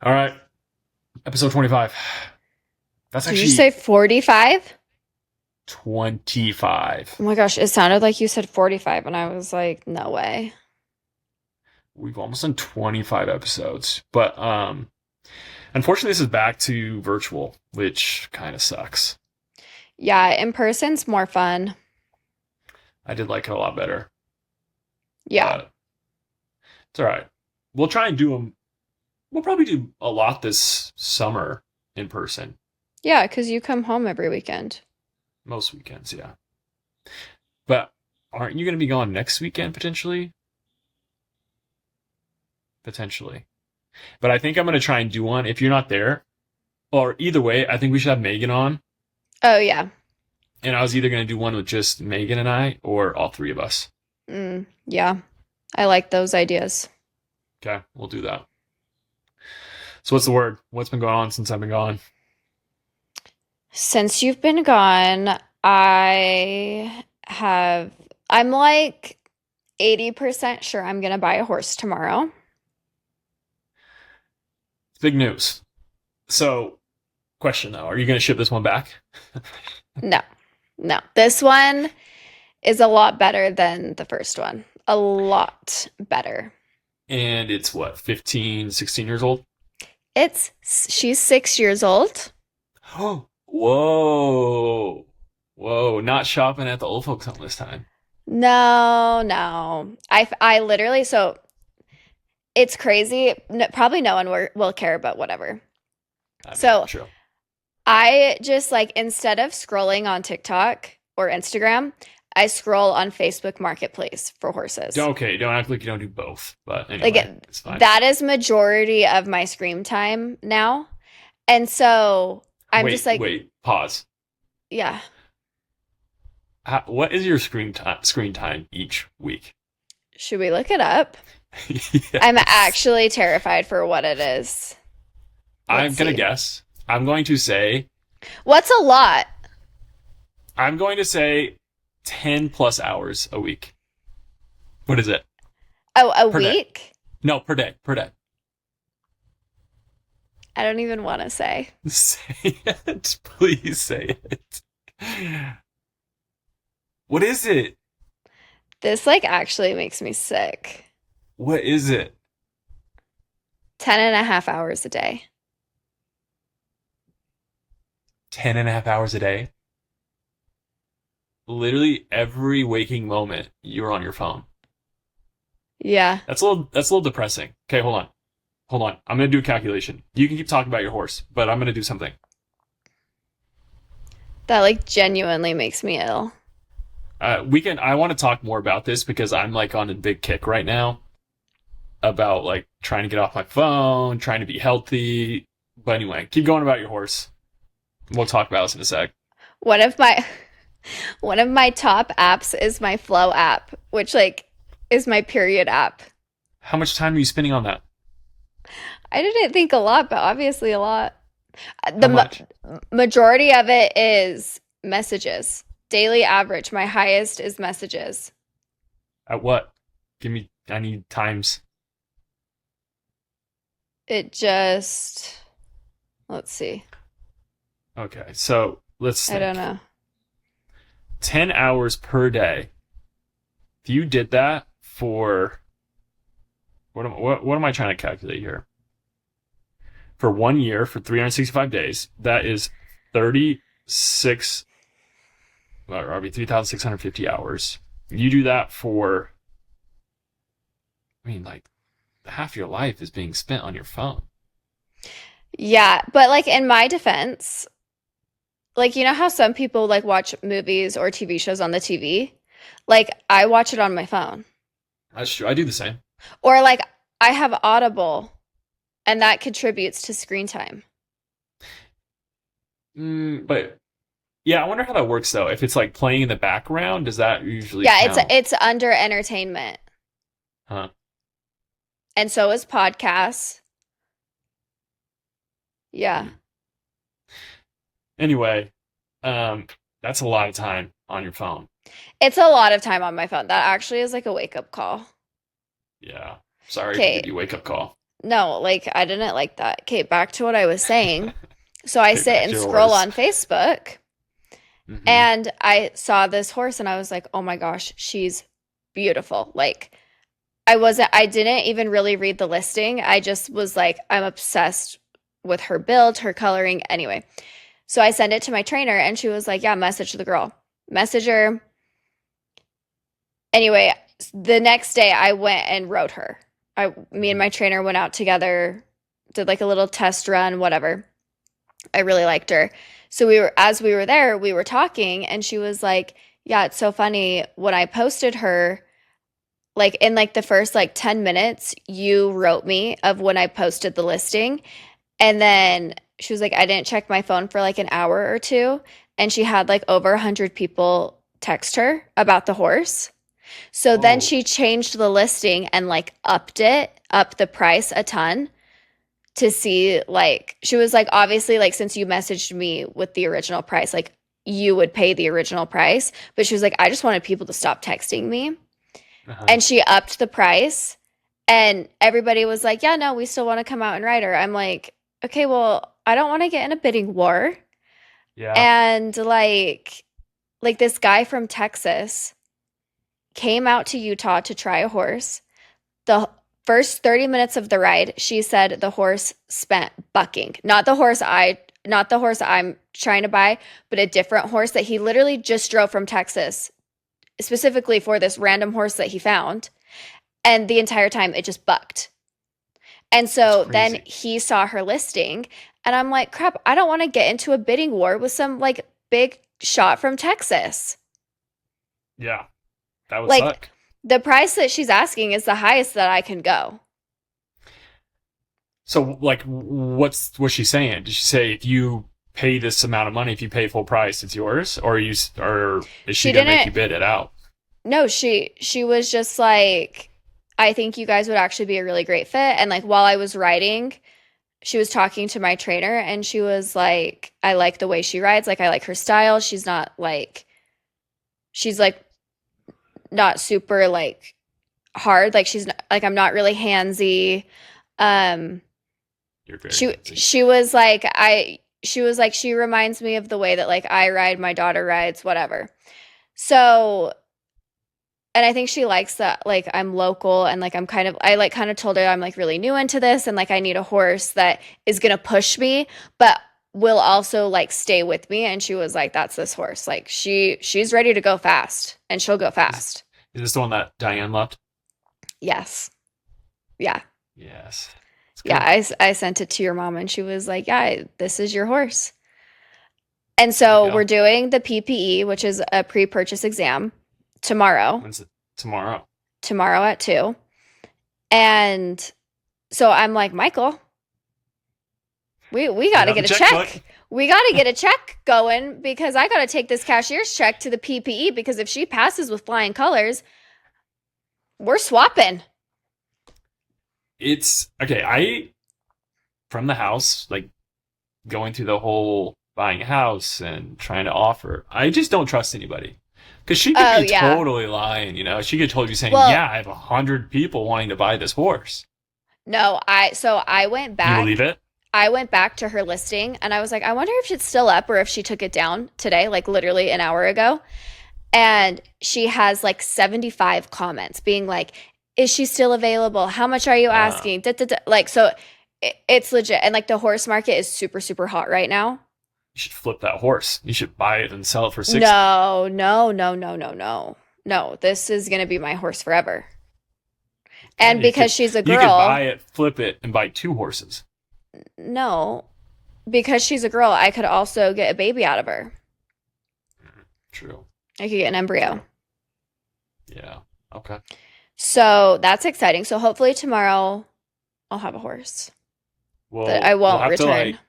All right, episode 25. That's Did you actually say 45? 25. Oh my gosh, it sounded like you said 45, and I was like, no way. We've almost done 25 episodes, but unfortunately this is back to virtual, which kind of sucks. Yeah, in person's more fun. I did like it a lot better, Yeah. but it's all right. We'll try and do them. We'll probably do a lot this summer in person, Yeah, because you come home every weekend. most weekends, yeah. But aren't you going to be gone next weekend potentially? Potentially. But I think I'm going to try and do one if you're not there. Or either way, I think we should have Megan on. Oh, yeah. And I was either going to do one with just Megan and I or all three of us. Yeah. I like those ideas. Okay, we'll do that. So what's the word? What's been going on since I've been gone? Since you've been gone, I'm like 80% sure I'm gonna buy a horse tomorrow. It's big news. So, question though, are you going to ship this one back? No, no. This one is a lot better than the first one. A lot better. And it's what, 15, 16 years old? She's 6 years old. Oh, whoa. Whoa, not shopping at the old folks home this time. No, no. I literally, so it's crazy. No, probably no one will care, but whatever. I mean, So true. I just like, instead of scrolling on TikTok or Instagram, I scroll on Facebook Marketplace for horses. Okay, don't act like you don't do both. But Like anyway, it's fine. that is majority of my screen time now. And so I'm just Wait, like, wait, pause. yeah, What is your screen time each week? should we look it up? I'm Yes. actually terrified for what it is. I'm Let's gonna see. guess. I'm going to say What's a lot? I'm going to say 10 plus hours a week. What is it? Oh, a Per day. week? No, per day. Per day. I don't even want to say. Say it. Please say it. What is it? This like actually makes me sick. What is it? 10 and a half hours a day. 10 and a half hours a day? Literally every waking moment you're on your phone. Yeah. That's a little depressing. Okay, hold on. Hold on. I'm gonna do a calculation. You can keep talking about your horse, but I'm gonna do something. That like genuinely makes me ill. I want to talk more about this because I'm like on a big kick right now about like trying to get off my phone, trying to be healthy. But anyway, keep going about your horse. We'll talk about this in a sec. One of my one of my top apps is my Flow app, which like is my period app. How much time are you spending on that? I didn't think a lot, but obviously a lot. How The much? majority of it is messages. Daily average, my highest is messages. At what? I need times. It just, let's see. Okay, so let's I don't think. know. 10 hours per day. If you did that for, what am I trying to calculate here? For 1 year, for 365 days, that is 36, or I'll be 3,650 hours. You do that for, I mean, like, half your life is being spent on your phone. Yeah, but like in my defense, like you know how some people like watch movies or TV shows on the TV? Like I watch it on my phone. That's true. I do the same. Or like I have Audible and that contributes to screen time. But yeah, I wonder how that works though. If it's like playing in the background, does that usually Yeah, count? it's under entertainment. Huh? And so is podcasts. Yeah. Anyway, um, that's a lot of time on your phone. It's a lot of time on my phone. That actually is like a wake up call. Yeah. Sorry to give Okay. you a wake up call. No, like I didn't like that. Okay, back to what I was saying. So I Okay, sit back and to scroll yours. on Facebook Hmm. and I saw this horse and I was like, "Oh my gosh, she's beautiful." Like I didn't even really read the listing. I just was like, I'm obsessed with her build, her coloring. Anyway, so I sent it to my trainer and she was like, yeah, message the girl. Message her. Anyway, the next day I went and rode her. Me and Hmm. my trainer went out together, did like a little test run, whatever. I really liked her. So as we were there, we were talking and she was like, yeah, it's so funny when I posted her, like in like the first like 10 minutes, you wrote me of when I posted the listing. And then she was like, I didn't check my phone for like an hour or two. And she had like over 100 people text her about the horse. So then Whoa. she changed the listing and like up the price a ton to see like, she was like, obviously, like, since you messaged me with the original price, like, you would pay the original price. But she was like, I just wanted people to stop texting me. Uh-huh. And she upped the price. And everybody was like, yeah, no, we still want to come out and ride her. I'm like, okay, well, I don't want to get in a bidding war. Yeah. And like this guy from Texas came out to Utah to try a horse. The first 30 minutes of the ride, she said the horse spent bucking. Not the horse I'm trying to buy, but a different horse that he literally just drove from Texas specifically for this random horse that he found. And the entire time it just bucked. And That's so then crazy. he saw her listing, and I'm like, crap, I don't want to get into a bidding war with some like big shot from Texas. Yeah. That would Like suck. the price that she's asking is the highest that I can go. So, like, what's she saying? Did she say if you pay this amount of money, if you pay full price, it's yours, or or is she She gonna make didn't, you bid it out? no, she was just like, I think you guys would actually be a really great fit. And like while I was riding, she was talking to my trainer and she was like, I like the way she rides. Like I like her style. She's like not super like hard. Like she's not, like I'm not really handsy. Um, You're very handsy. she was like she was like she reminds me of the way that like I ride, my daughter rides, whatever. So, and I think she likes that like I'm local and like I like kind of told her I'm like really new into this and like I need a horse that is gonna push me, but will also like stay with me. And she was like, that's this horse. Like she's ready to go fast and she'll go Is fast. is this the one that Diane left? Yes. Yeah. Yes. It's Yeah. good. I sent it to your mom and she was like, yeah, this is your horse. And There you so we're go. doing the PPE, which is a pre-purchase exam tomorrow, When's it? Tomorrow. tomorrow at 2. And so I'm like, Michael, we got Get to out the get a checkbook. check. We got to get a check going because I got to take this cashier's check to the PPE because if she passes with flying colors, we're swapping. It's okay. I from the house, like going through the whole buying a house and trying to offer. I just don't trust anybody because she could Oh be yeah. totally lying. You know, she could totally be saying, Well, "Yeah, I have 100 people wanting to buy this horse." no, I went Do you believe back. it? I went back to her listing and I was like, I wonder if it's still up or if she took it down today, like literally an hour ago. And she has like 75 comments being like, is she still available? How much are you Uh, asking? Da, da, da. Like, so it's legit. And like the horse market is super, super hot right now. you should flip that horse. You should buy it and sell it for 60. No, no, no, no, no, no. No, this is going to be my horse forever. And Okay, because she's a you could buy girl, it, flip it, and buy two horses. no, because she's a girl, I could also get a baby out of her. True. I could get an embryo. True. Yeah. Okay. So that's exciting. So hopefully tomorrow I'll have a horse that I Well, we'll won't have to return. like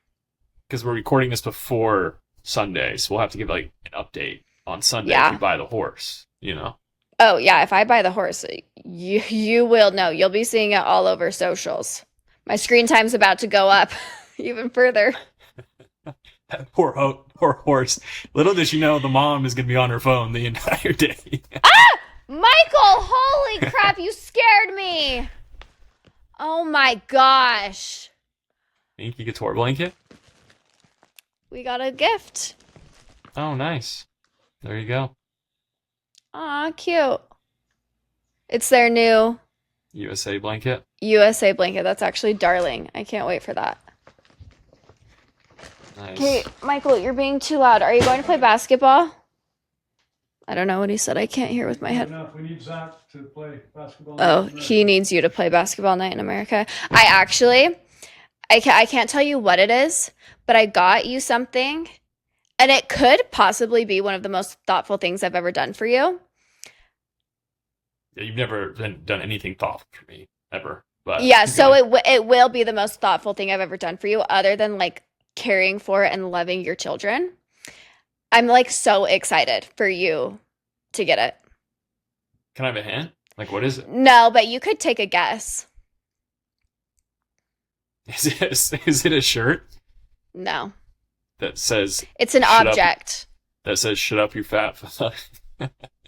because we're recording this before Sunday, so we'll have to give like an update on Sunday if we Yeah. buy the horse. You know. Oh yeah, if I buy the horse, you will know. You'll be seeing it all over socials. My screen time's about to go up even further. Poor horse. Little does she know the mom is going to be on her phone the entire day. Michael, holy crap, you scared me. Oh my gosh. Inky Couture blanket. We got a gift. Oh, nice. There you go. Aw, cute. It's their new USA blanket. USA blanket. That's actually darling. I can't wait for that. Okay, Nice. Michael, you're being too loud. Are you going to play basketball? I don't know what he said. I can't hear with my head. Enough. We need Zach to play basketball. Oh, he needs you to play basketball night in America. I can't tell you what it is, but I got you something, and it could possibly be one of the most thoughtful things I've ever done for you. Yeah, you've never done anything thoughtful for me ever, but Yeah, keep so going. it will be the most thoughtful thing I've ever done for you, other than like caring for and loving your children. I'm like so excited for you to get it. Can I have a hint? Like, what is it? No, but you could take a guess. Is it a shirt No, that says it's an "shut up"? object. That says "shut up, you fat"?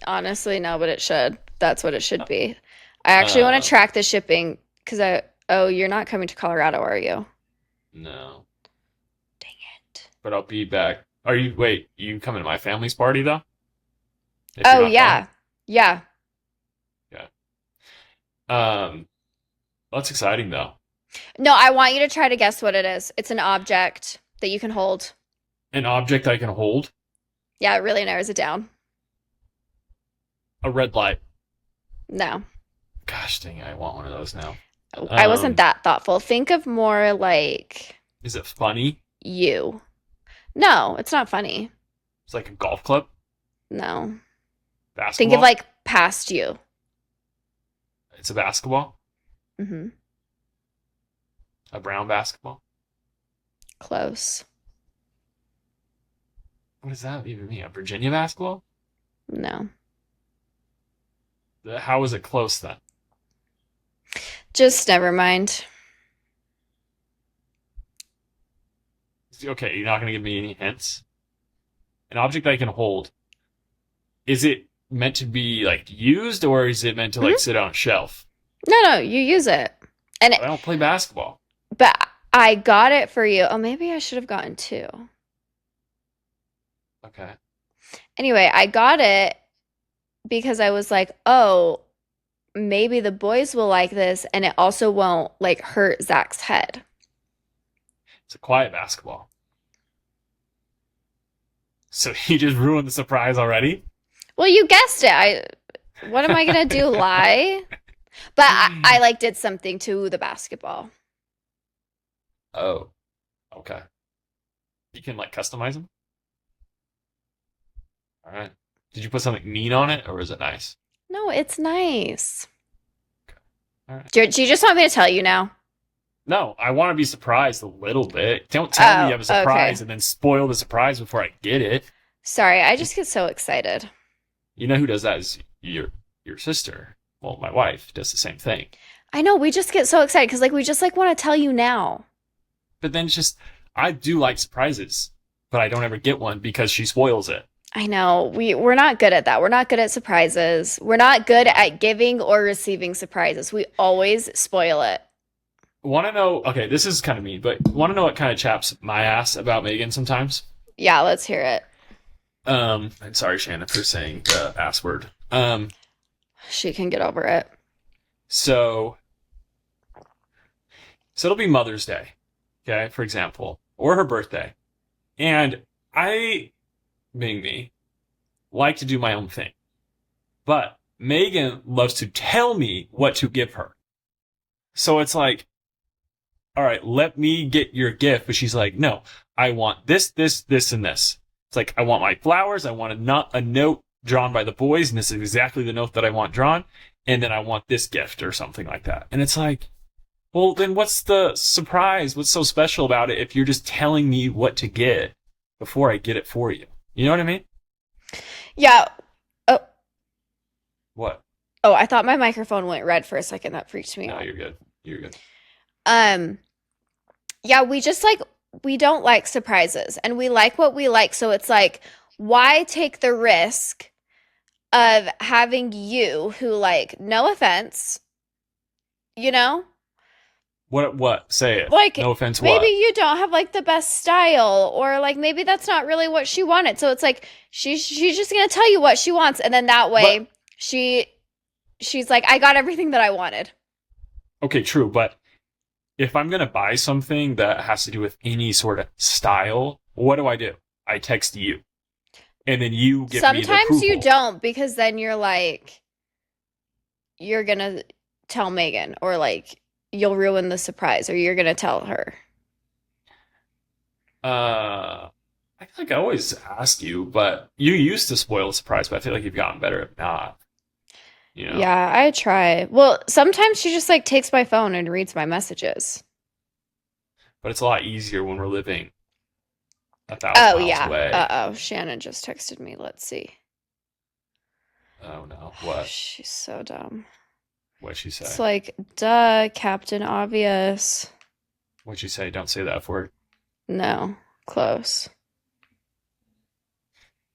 Honestly, no, but it should. That's what it should be. I actually want Uh, to track the shipping because you're not coming to Colorado, are you? no, Dang it. but I'll be back. Wait, you coming to my family's party though? If you're Oh, not coming? yeah. Yeah. Yeah. That's exciting though. No, I want you to try to guess what it is. It's an object that you can hold. An object I can hold. Yeah, it really narrows it down. A red light. No, Gosh dang it, I want one of those now. I wasn't Um, that thoughtful. Think of more like is it funny? you. No, it's not funny. It's like a golf club, No. Think of basketball. like past you. It's a basketball, Mm-hmm. a brown basketball. Close. What does that even mean? A Virginia basketball? No. How is it close then? Just never mind. Okay, you're not gonna give me any hints. An object I can hold. Is it meant to be like used, or is it meant to like Mhm. sit on a shelf? No, you use it. And I don't play basketball. but I got it for you. Oh, maybe I should have gotten two. Okay. Anyway, I got it because I was like, oh, maybe the boys will like this and it also won't like hurt Zach's head. It's a quiet basketball. So you just ruined the surprise already? Well, you guessed it. What am I gonna do? Lie? But I like did something to the basketball. Oh, okay. You can like customize them? All right. Did you put something mean on it, or is it nice? No, it's nice. All right. Do you just want me to tell you now? No, I want to be surprised a little bit. Don't tell me Oh, you have a surprise okay. and then spoil the surprise before I get it. Sorry, I just get so excited. You know who does that is your sister. Well, my wife does the same thing. I know, we just get so excited because like we just like want to tell you now. But then it's just I do like surprises, but I don't ever get one because she spoils it. I know. We're not good at that. We're not good at surprises. We're not good at giving or receiving surprises. We always spoil it. Want to know? Okay, this is kind of mean, but want to know what kind of chaps my ass about Megan sometimes? Yeah, let's hear it. I'm sorry, Shannon, for saying the ass word. She can get over it. So it'll be Mother's Day, okay, for example, or her birthday, and I, being me, like to do my own thing, but Megan loves to tell me what to give her. So it's like, all right, let me get your gift, but she's like, no, I want this, this, this, and this. It's like, I want my flowers. I want a note drawn by the boys, and this is exactly the note that I want drawn. And then I want this gift or something like that. And it's like, well, then what's the surprise? What's so special about it if you're just telling me what to get before I get it for you? You know what I mean? Yeah. Oh, What? I thought my microphone went red for a second. That freaked me No, out. you're good. You're good. Um, yeah, we don't like surprises and we like what we like. So it's like, why take the risk of having you who like, no offense, you know, What? Say it. Like, No offense, maybe what? you don't have like the best style, or like maybe that's not really what she wanted. So it's like she's just gonna tell you what she wants, and then that But way she's like, I got everything that I wanted. okay, true, but if I'm gonna buy something that has to do with any sort of style, what do? I text you, and then you give me the Sometimes you approval. don't, because then you're like, you're gonna tell Megan, or like you'll ruin the surprise, or you're gonna tell her. I feel like I always ask you, but you used to spoil the surprise, but I feel like you've gotten better at not. You know, Yeah, I try. Well, sometimes she just like takes my phone and reads my messages. but it's a lot easier when we're living 1,000 Oh miles yeah. away. Uh-oh. Shannon just texted me. Let's see. Oh no, what? She's so dumb. What'd she It's say? like, duh, Captain Obvious. What'd she say? Don't say that word. No, close.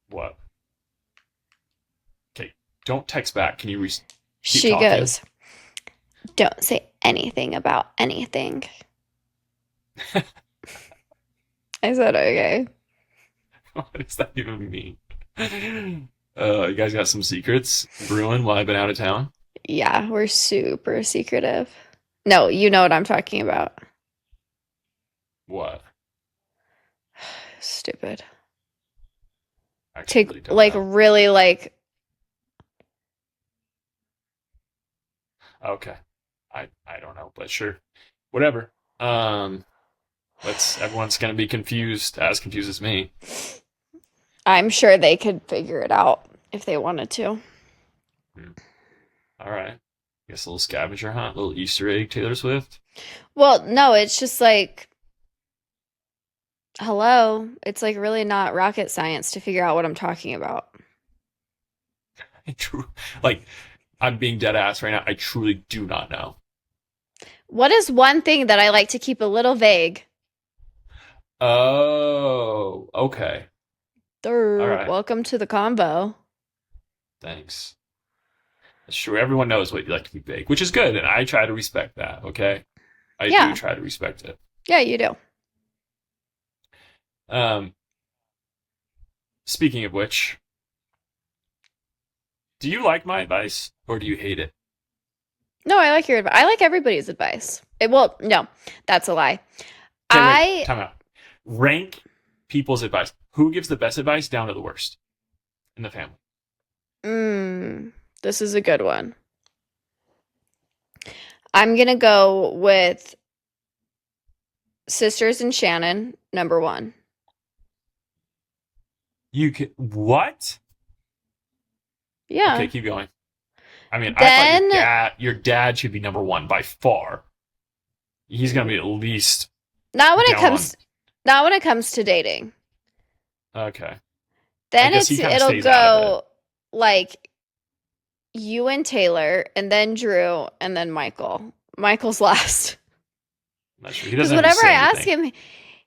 What? Okay, don't text back. Can you keep She talking? goes, don't say anything about anything. I said, okay. What does that even mean? You guys got some secrets brewing while I've been out of town? Yeah, we're super secretive. No, you know what I'm talking about. What? Stupid. I actually Take really don't like know. really like Okay. I don't know, but sure. Whatever. Let's everyone's gonna be as confused as me. I'm sure they could figure it out if they wanted to. Hmm. All right. Guess a little scavenger hunt, a little Easter egg Taylor Swift. Well, no, it's just like, hello. It's like really not rocket science to figure out what I'm talking about. True. Like, I'm being dead ass right now. I truly do not know. What is one thing that I like to keep a little vague? Oh, okay. All right. Welcome to the combo. Thanks. That's true. Everyone knows what you like to be big, which is good, and I try to respect that, okay? I do Yeah. try to respect it. Yeah, you do. Um, Speaking of which, do you like my advice or do you hate it? No, I like your advice. I like everybody's advice. Well, no, that's a lie. Okay, wait, I time out. Rank people's advice. Who gives the best advice down to the worst in the family? this is a good one. I'm gonna go with Sisters and Shannon, number one. You can what? Yeah. Okay, keep going. I mean, I Then thought your dad should be number one by far. He's gonna be at least not when it down comes not when it comes to dating. on. Okay, I Then guess he kind of it'll stays out of it. go like you and Taylor, and then Drew, and then Michael. Michael's last. Not sure. He Because doesn't have to whenever say I ask anything. him,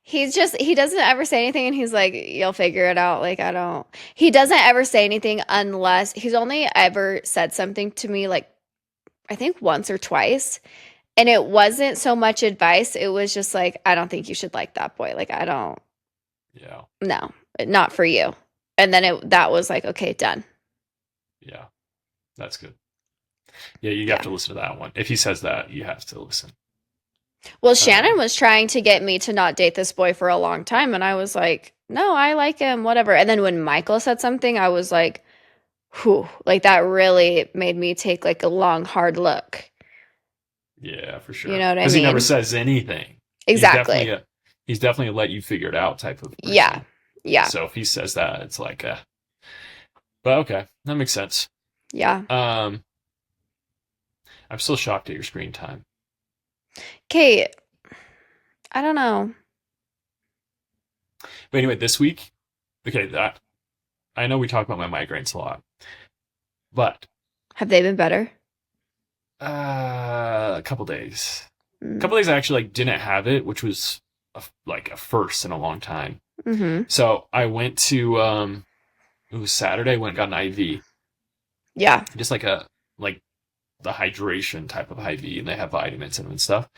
he doesn't ever say anything, and he's like, you'll figure it out. Like, I don't. He doesn't ever say anything unless he's only ever said something to me, like, I think once or twice. And it wasn't so much advice. It was just like, I don't think you should like that boy. Like, I don't, Yeah, no, not for you. And then that was like, okay, done. yeah, that's good. Yeah, you have Yeah. to listen to that one. If he says that, you have to listen. Well, Shannon was trying to get me to not date this boy for a long time. And I was like, no, I like him, whatever. And then when Michael said something, I was like, whew, like that really made me take like a long, hard look. Yeah, for sure. You know what I Because he never mean? says anything. Exactly. He's definitely a let you figure it out type of person. Yeah. Yeah. So if he says that, it's like, but okay, that makes sense. Yeah. I'm still shocked at your screen time. Kate, I don't know. But anyway, this week, okay, I know we talk about my migraines a lot, but Have they been better? a couple days. A Mm. couple days I actually like didn't have it, which was like a first in a long time. Mm-hmm. So I went to it was Saturday, went and got an IV. Yeah. Just like the hydration type of IV, and they have vitamins in them and stuff.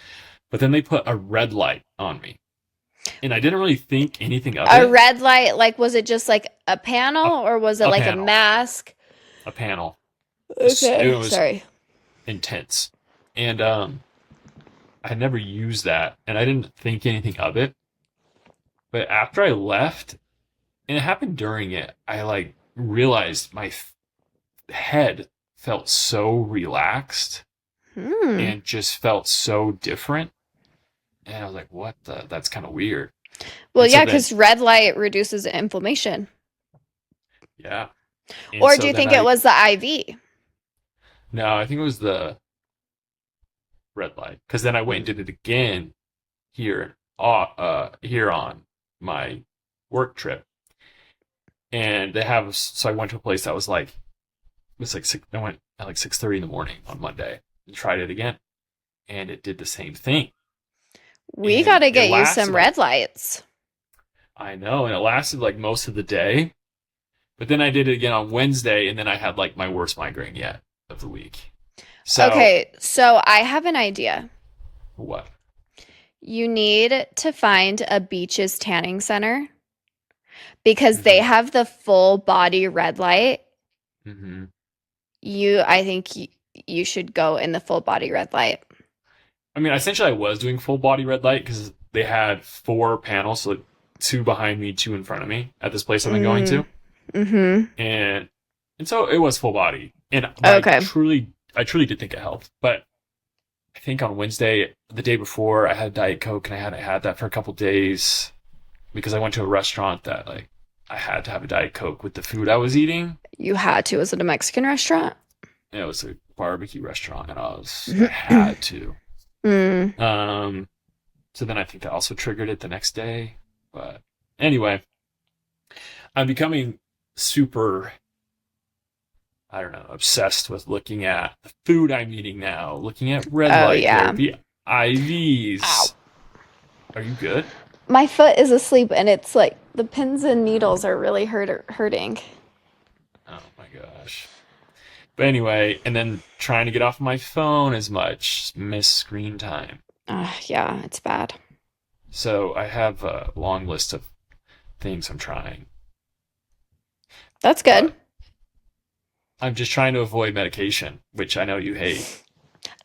but then they put a red light on me. And I didn't really think anything of A it. red light, like, was it just like a panel or was it A like a panel. mask? A panel. Okay, It was sorry. intense. And I never used that, and I didn't think anything of it. But after I left, and it happened during it, I like realized my head felt so relaxed and just felt so different. And I was like, what the? That's kind of weird. Well, And so yeah, then, because red light reduces inflammation. yeah. And Or so do you then think it was the IV? No, I think it was the red light. Because then I went and did it again here, here on my work trip. And they have, so I went to a place that was like, it was like I went at like 6:30 in the morning on Monday and tried it again. And it did the same thing. We And got to it get you lasted some like, red lights. I know, and it lasted like most of the day. But then I did it again on Wednesday, and then I had like my worst migraine yet of the week. So, Okay, so I have an idea. what? You need to find a beaches tanning center because they Mm-hmm. have the full body red light. Mm-hmm. I think you should go in the full body red light. I mean, essentially, I was doing full body red light because they had 4 panels, so like 2 behind me, 2 in front of me at this place I've been going to, Mm-hmm. and so it was full body, and Okay. I truly did think it helped. But I think on Wednesday, the day before, I had Diet Coke, and I had that for a couple days because I went to a restaurant that like I had to have a Diet Coke with the food I was eating. You had to. Was it a Mexican restaurant? And it was a barbecue restaurant, and I had to. Mm. So then I think that also triggered it the next day. But anyway, I'm becoming super, I don't know, obsessed with looking at the food I'm eating now, looking at red Oh, light yeah. therapy, IVs. Ow. Are you good? My foot is asleep and it's like the pins and needles are really hurting. Oh my gosh. But anyway, and then trying to get off my phone as much, miss screen time. Yeah, it's bad. So I have a long list of things I'm trying. That's good. But I'm just trying to avoid medication, which I know you hate.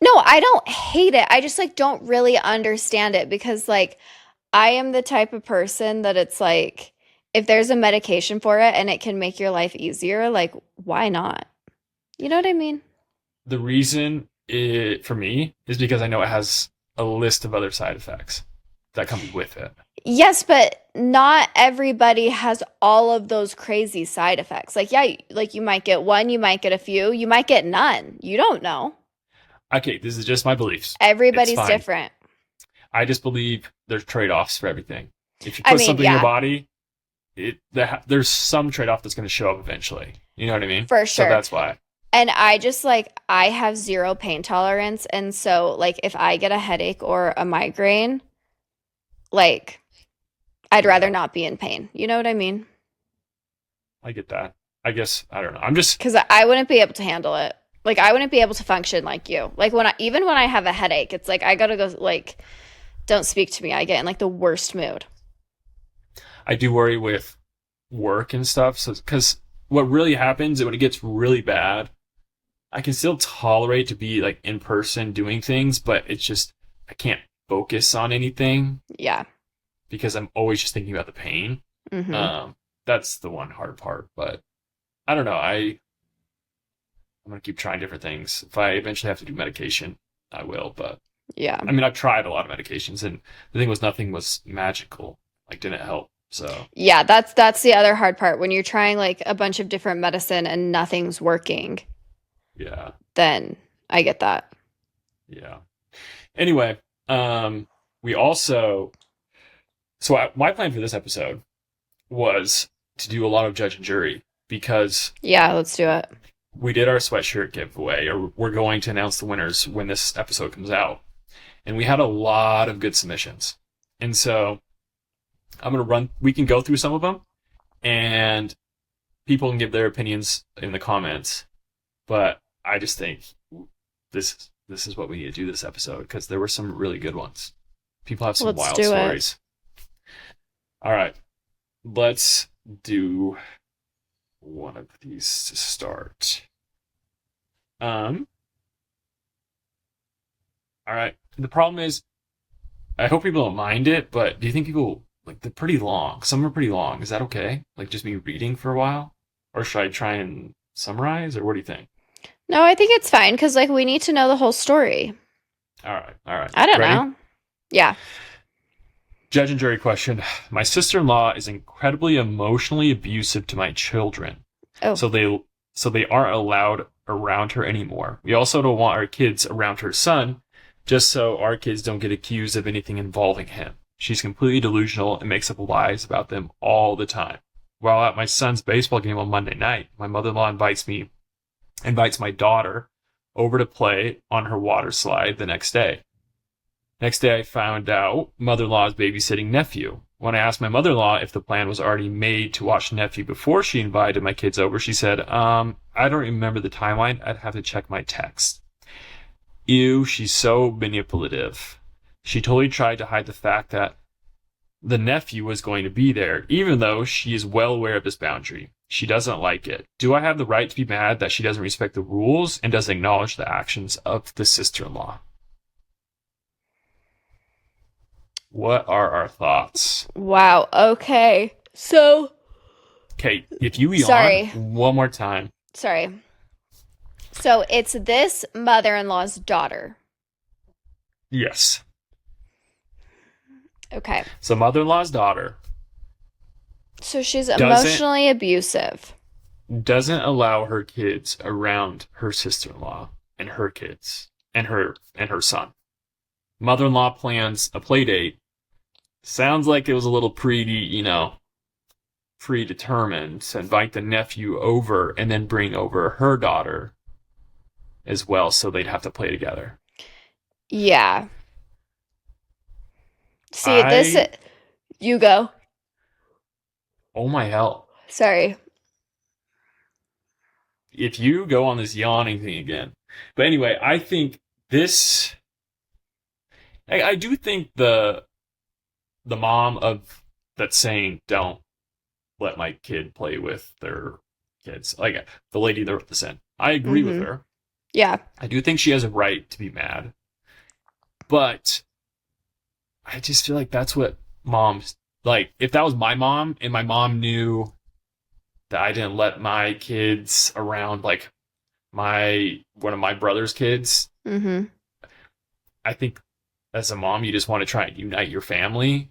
No, I don't hate it. I just like don't really understand it because like I am the type of person that it's like if there's a medication for it and it can make your life easier, like why not? You know what I mean? The reason for me is because I know it has a list of other side effects that come with it. Yes, but not everybody has all of those crazy side effects. Like, yeah, like you might get one, you might get a few, you might get none. You don't know. Okay, this is just my beliefs. Everybody's It's fine. different. I just believe there's trade-offs for everything. If you I put mean, something in yeah. your body, there's some trade-off that's going to show up eventually. You know what I mean? For sure. So that's why. And I just like, I have zero pain tolerance. And so, like, if I get a headache or a migraine, like, I'd rather not be in pain. You know what I mean? I get that. I guess, I don't know. I'm just, Because I wouldn't be able to handle it. Like, I wouldn't be able to function like you. Like, even when I have a headache, it's like, I gotta go, like, don't speak to me. I get in, like, the worst mood. I do worry with work and stuff. So, because what really happens is when it gets really bad, I can still tolerate to be like in person doing things, but it's just, I can't focus on anything Yeah. because I'm always just thinking about the pain. Mm-hmm. That's the one hard part, but I don't know. I'm going to keep trying different things. If I eventually have to do medication, I will, but Yeah. I mean, I've tried a lot of medications and the thing was nothing was magical, like didn't help. So Yeah, that's the other hard part. When you're trying like a bunch of different medicine and nothing's working, yeah. then I get that. Yeah. Anyway, we also, so my plan for this episode was to do a lot of judge and jury because Yeah, let's do it. we did our sweatshirt giveaway, or we're going to announce the winners when this episode comes out. And we had a lot of good submissions. And so we can go through some of them and people can give their opinions in the comments. But I just think this is what we need to do this episode because there were some really good ones. People have some Let's wild do it. stories. All right. Let's do one of these to start. All right. The problem is, I hope people don't mind it, but do you think people, like, they're pretty long? Some are pretty long. Is that okay? Like, just me reading for a while? Or should I try and summarize, or what do you think? No, I think it's fine because, like, we need to know the whole story. All right. All right. I don't Ready? know. Yeah. Judge and jury question. My sister-in-law is incredibly emotionally abusive to my children. Oh. So they aren't allowed around her anymore. We also don't want our kids around her son, just so our kids don't get accused of anything involving him. She's completely delusional and makes up lies about them all the time. While at my son's baseball game on Monday night, my mother-in-law invites my daughter over to play on her water slide the next day. Next day, I found out mother-in-law is babysitting nephew. When I asked my mother-in-law if the plan was already made to watch nephew before she invited my kids over, she said, I don't remember the timeline. I'd have to check my text. Ew, she's so manipulative. She totally tried to hide the fact that the nephew was going to be there, even though she is well aware of this boundary. She doesn't like it. Do I have the right to be mad that she doesn't respect the rules and doesn't acknowledge the actions of the sister-in-law? What are our thoughts? Wow. Okay. So. Okay, if you yawn Sorry. one more time. Sorry. So it's this mother-in-law's daughter. Yes. Okay. So mother-in-law's daughter So she's emotionally abusive. doesn't allow her kids around her sister-in-law and her kids and her son. Mother-in-law plans a play date. Sounds like it was a little predetermined to invite the nephew over and then bring over her daughter as well, so they'd have to play together. Yeah. See, you go. Oh my hell. Sorry. If you go on this yawning thing again. But anyway, I think this... I do think the mom of that's saying, don't let my kid play with their kids, like the lady that wrote this in, I agree with her. Yeah. I do think she has a right to be mad. But I just feel like that's what moms... Like, if that was my mom, and my mom knew that I didn't let my kids around, like, one of my brother's kids, I think as a mom, you just want to try and unite your family.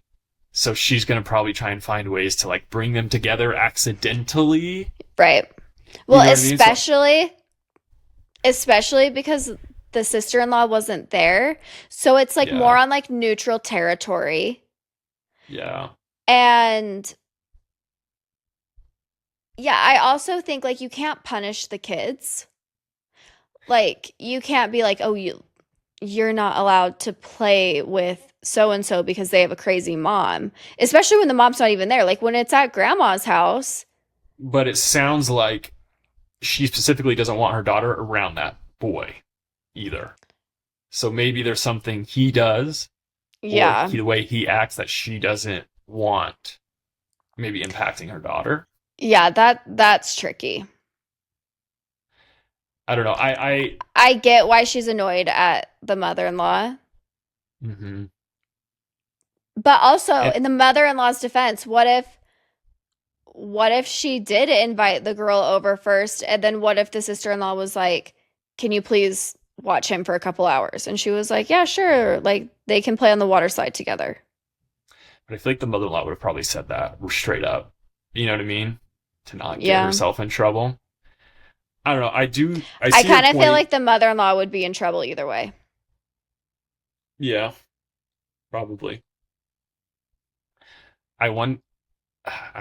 So she's going to probably try and find ways to, like, bring them together accidentally. Right. Well, You know what I mean? especially because the sister-in-law wasn't there. So it's like Yeah. more on like neutral territory. Yeah. And yeah, I also think like you can't punish the kids. Like you can't be like, "Oh, you're not allowed to play with so and so because they have a crazy mom." Especially when the mom's not even there. Like when it's at grandma's house. But it sounds like she specifically doesn't want her daughter around that boy either. So maybe there's something he does, Yeah. or the way he acts, that she doesn't want, maybe impacting her daughter. Yeah, that's tricky. I don't know. I get why she's annoyed at the mother-in-law. Mm-hmm. But also, in the mother-in-law's defense, what if she did invite the girl over first, and then what if the sister-in-law was like, "Can you please watch him for a couple hours?" And she was like, "Yeah, sure." Like they can play on the water slide together. But I feel like the mother-in-law would have probably said that straight up. You know what I mean? To not get Yeah. herself in trouble. I don't know. I I see kind your of feel point. like the mother-in-law would be in trouble either way. Yeah, probably. I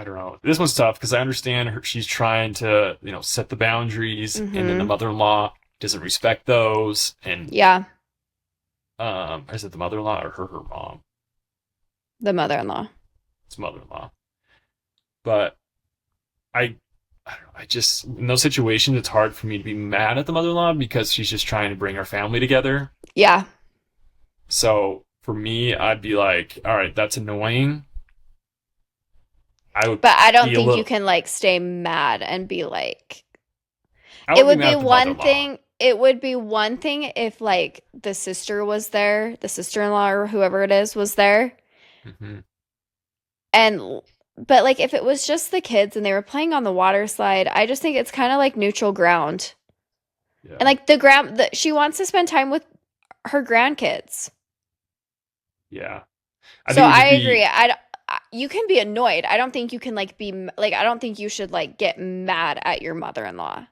don't know. This one's tough because I understand she's trying to, set the boundaries, and then the Mhm. mother-in-law doesn't respect those. And Yeah, is it the mother-in-law or her mom? the mother-in-law. It's mother-in-law. But I don't know. I just, in those situations, it's hard for me to be mad at the mother-in-law because she's just trying to bring our family together. Yeah. So for me, I'd be like, all right, that's annoying. I would But I don't be a think you little. can like stay mad and be like, I it would be would mad be at the one mother-in-law. thing. It would be one thing if like the sister was there, the sister-in-law or whoever it is was there. Hmm. And but like if it was just the kids and they were playing on the water slide, I just think it's kind of like neutral ground. And Yeah, like she wants to spend time with her grandkids. yeah. I So think it would I just agree. be. You can be annoyed. I don't think you can like like I don't think you should like get mad at your mother-in-law.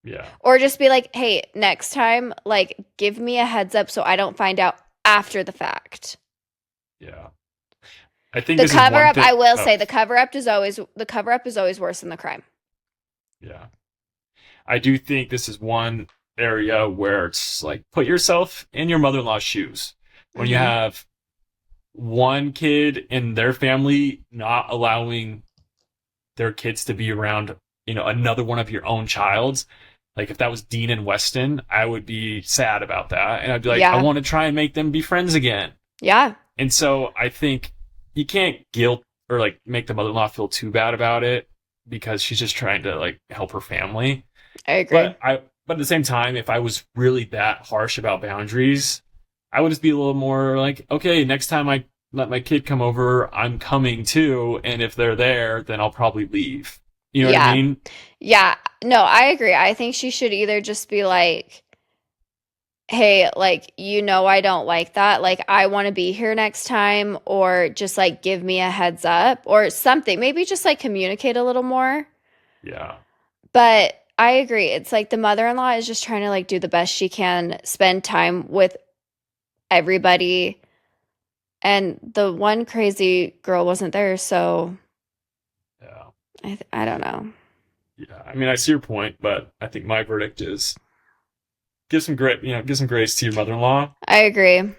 Yeah, Or just be like, "Hey, next time like give me a heads up so I don't find out after the fact." yeah. I think The this is cover one up, thing. I will Oh, say the cover up is always worse than the crime. yeah. I do think this is one area where it's like put yourself in your mother-in-law's shoes. When you Mhm. have one kid in their family not allowing their kids to be around, another one of your own child's. Like if that was Dean and Weston, I would be sad about that. And I'd be like, I Yeah. want to try and make them be friends again. Yeah. And so I think you can't guilt or like make the mother-in-law feel too bad about it because she's just trying to like help her family. I agree. But at the same time, if I was really that harsh about boundaries, I would just be a little more like, okay, next time I let my kid come over, I'm coming too, and if they're there, then I'll probably leave. You know what I Yeah. mean? Yeah. No, I agree. I think she should either just be like, "Hey, like, I don't like that. Like, I want to be here next time," or just like give me a heads up or something. Maybe just like communicate a little more. Yeah. But I agree. It's like the mother-in-law is just trying to like do the best she can, spend time with everybody. And the one crazy girl wasn't there, so Yeah. I don't know. Yeah. I mean, I see your point, but I think my verdict is give some grace to your mother-in-law I agree.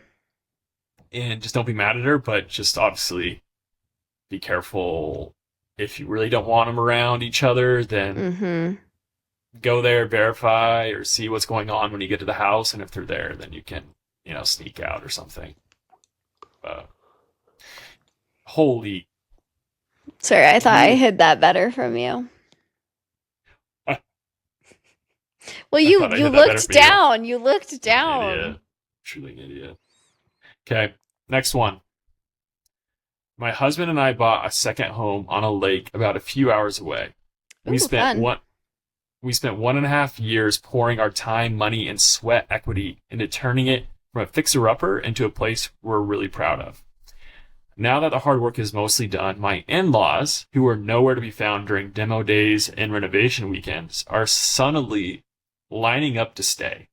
and just don't be mad at her, but just obviously be careful. If you really don't want them around each other, then Mm-hmm. go there, verify, or see what's going on when you get to the house. And if they're there, then you can, sneak out or something. But holy, Sorry, I thought I you! hid that better from you. I Well, you thought I you hid that better looked for you. down. You looked I'm an idiot. down. Truly an idiot. Okay, next one. My husband and I bought a second home on a lake about a few hours away. We Ooh, spent fun. one we spent 1.5 years pouring our time, money, and sweat equity into turning it from a fixer-upper into a place we're really proud of. Now that the hard work is mostly done, my in-laws, who are nowhere to be found during demo days and renovation weekends, are sunnily lining up to stay.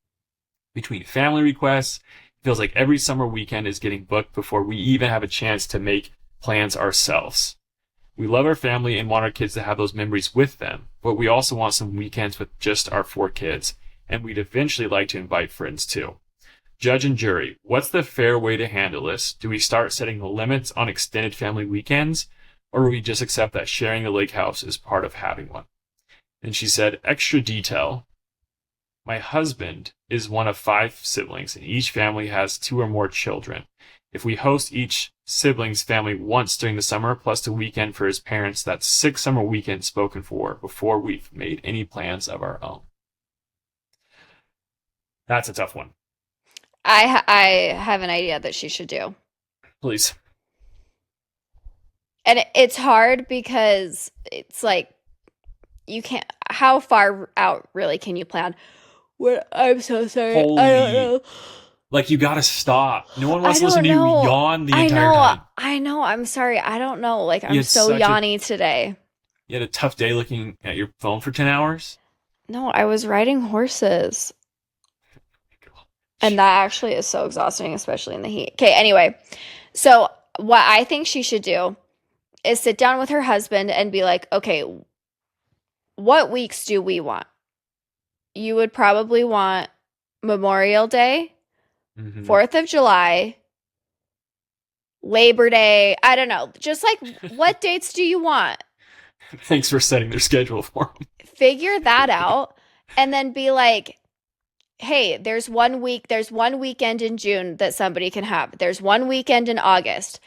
Between family requests, it feels like every summer weekend is getting booked before we even have a chance to make plans ourselves. We love our family and want our kids to have those memories with them, but we also want some weekends with just our 4 kids, and we'd eventually like to invite friends too. Judge and jury, what's the fair way to handle this? Do we start setting the limits on extended family weekends, or will we just accept that sharing the lake house is part of having one? And she said, extra detail. My husband is one of 5 siblings, and each family has 2 or more children. If we host each sibling's family once during the summer, plus a weekend for his parents, that's 6 summer weekends spoken for before we've made any plans of our own. That's a tough one. I have an idea that she should do. Please. And it's hard because it's like you can't how far out really can you plan? What I'm so sorry. I don't Holy. know. Like, you gotta stop. No one wants I to listen don't to you know. yawn the I entire know. time. I know. I'm sorry. I don't know. Like You I'm had so such a yawny today. you had a tough day looking at your phone for 10 hours? No, I was riding horses. And that actually is so exhausting, especially in the heat. Okay, anyway. So, what I think she should do is sit down with her husband and be like, okay, what weeks do we want? You would probably want Memorial Day, Mm-hmm. 4th of July, Labor Day. I don't know. Just like, what dates do you want? Thanks for setting their schedule for them. Figure that out and then be like, hey, there's one weekend in June that somebody can have. There's one weekend in August.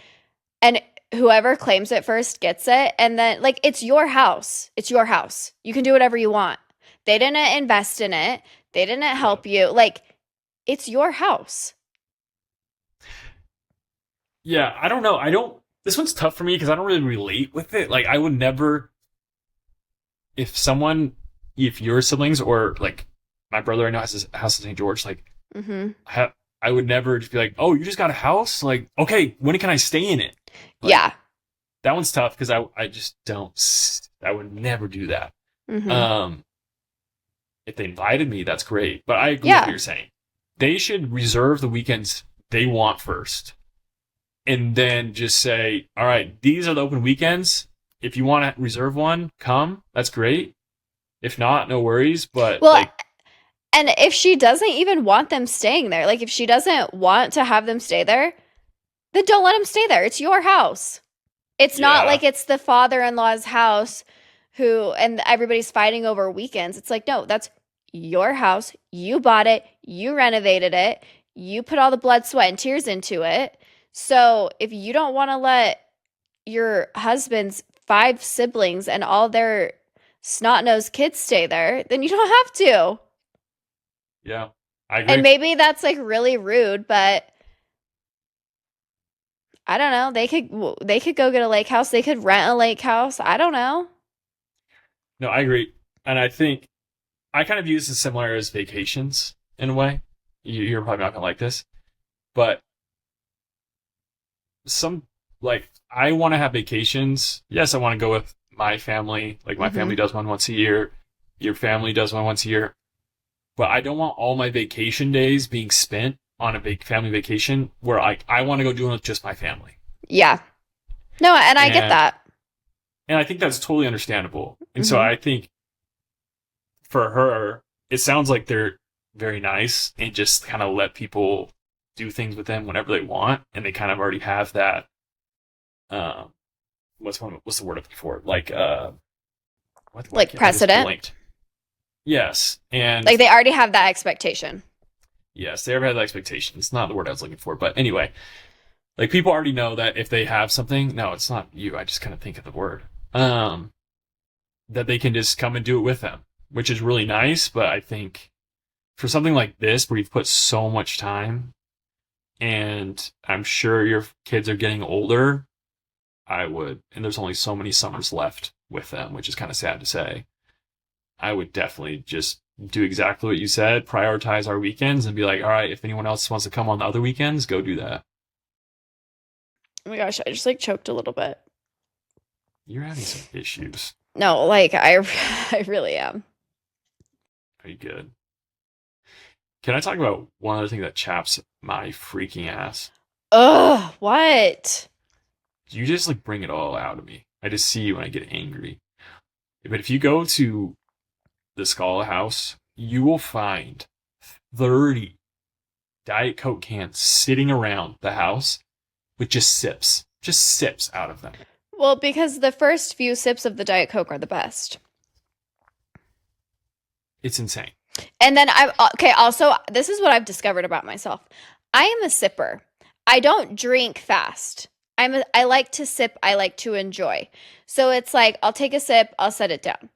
And whoever claims it first gets it. And then, like, it's your house. It's your house. You can do whatever you want. They didn't invest in it. They didn't help you. Like, it's your house. Yeah, I don't know. This one's tough for me because I don't really relate with it. Like, I would never, if your siblings or like my brother I know has his house in St. George, like, Mm-hmm. I would never just be like, oh, you just got a house? Like, okay, when can I stay in it? Like, Yeah. that one's tough because I just I would never do that. Mm-hmm. If they invited me, that's great. But I agree with what Yeah. you're saying. They should reserve the weekends they want first. And then just say, all right, these are the open weekends. If you want to reserve one, come. That's great. If not, no worries. But Well, like, and if she doesn't even want them staying there, like if she doesn't want to have them stay there, then don't let them stay there. It's your house. It's not yeah, like it's the father-in-law's house and everybody's fighting over weekends. It's like, no, that's your house. You bought it. You renovated it. You put all the blood, sweat, and tears into it. So if you don't want to let your husband's 5 siblings and all their snot-nosed kids stay there, then you don't have to. yeah, I And agree. maybe that's like really rude, but I don't know. They could go get a lake house. They could rent a lake house. I don't know. No, I agree. And I think I kind of view this as similar as vacations in a way. You're probably not going to like this. But some, like, I want to have vacations. Yes, I want to go with my family. Like, my Hmm. family does one once a year. Your family does one once a year. But I don't want all my vacation days being spent on a family vacation where I want to go do it with just my family. Yeah. No, and I get And that. and I think that's totally understandable. And so Hmm. I think for her, it sounds like they're very nice and just kind of let people do things with them whenever they want, and they kind of already have that. Um, what's the word I'm looking for? Like what Like I just precedent. blinked. Yes, and Like they already have that expectation. yes, they ever had the expectation. It's not the word I was looking for, but anyway, like people already know that if they have something, no, it's not you. I just kind of think of the word. Um, that they can just come and do it with them, which is really nice. But I think for something like this, where you've put so much time, and I'm sure your kids are getting older, I would, and there's only so many summers left with them, which is kind of sad to say. I would definitely just do exactly what you said, prioritize our weekends, and be like, all right, if anyone else wants to come on the other weekends, go do that. Oh my gosh, I just like choked a little bit. You're having some issues. No, like I I really am. Are you good? Can I talk about one other thing that chaps my freaking ass? Ugh, what? You just like bring it all out of me. I just see you when I get angry. But if you go to the Scala house, you will find 30 Diet Coke cans sitting around the house with just sips out of them. Well, because the first few sips of the Diet Coke are the best. It's insane. And then I'm okay, also, this is what I've discovered about myself. I am a sipper. I don't drink fast. I like to sip, I like to enjoy. So it's like I'll take a sip, I'll set it down.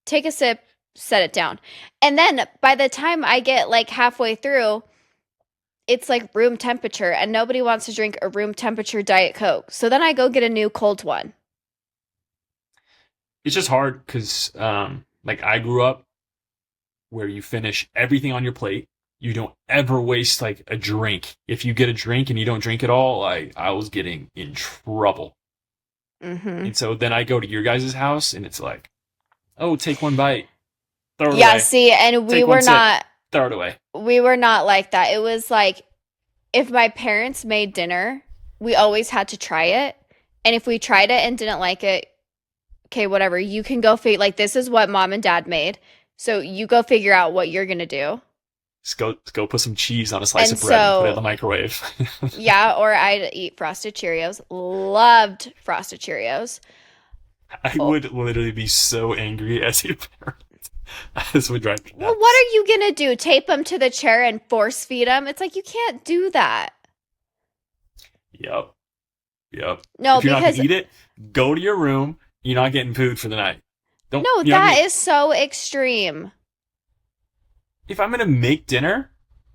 Take a sip, set it down. And then by the time I get like halfway through, it's like room temperature and nobody wants to drink a room temperature Diet Coke. So then I go get a new cold one. It's just hard because, like, I grew up where you finish everything on your plate. You don't ever waste like a drink. If you get a drink and you don't drink it all, I was getting in trouble. Mhm. And so then I go to your guys' house and it's like, oh, take one bite, throw it Yeah, away. see, and Take one sip, throw it away. we were not like that. It was like if my parents made dinner, we always had to try it. And if we tried it and didn't like it, okay, whatever. You can go like this is what mom and dad made. So you go figure out what you're going to do. Just go put some cheese on a slice And of bread and put it in the so, microwave. yeah, or I'd eat Frosted Cheerios. Loved Frosted Cheerios. I Oh, would literally be so angry as your parent. This would drive me Well, what nuts. are you gonna do? Tape him to the chair and force feed him? It's like you can't do that. Yep. Yep. No, If you're not gonna because eat it, go to your room. You're not getting food for the night. Don't. no, You're not that gonna. is so extreme. If I'm gonna make dinner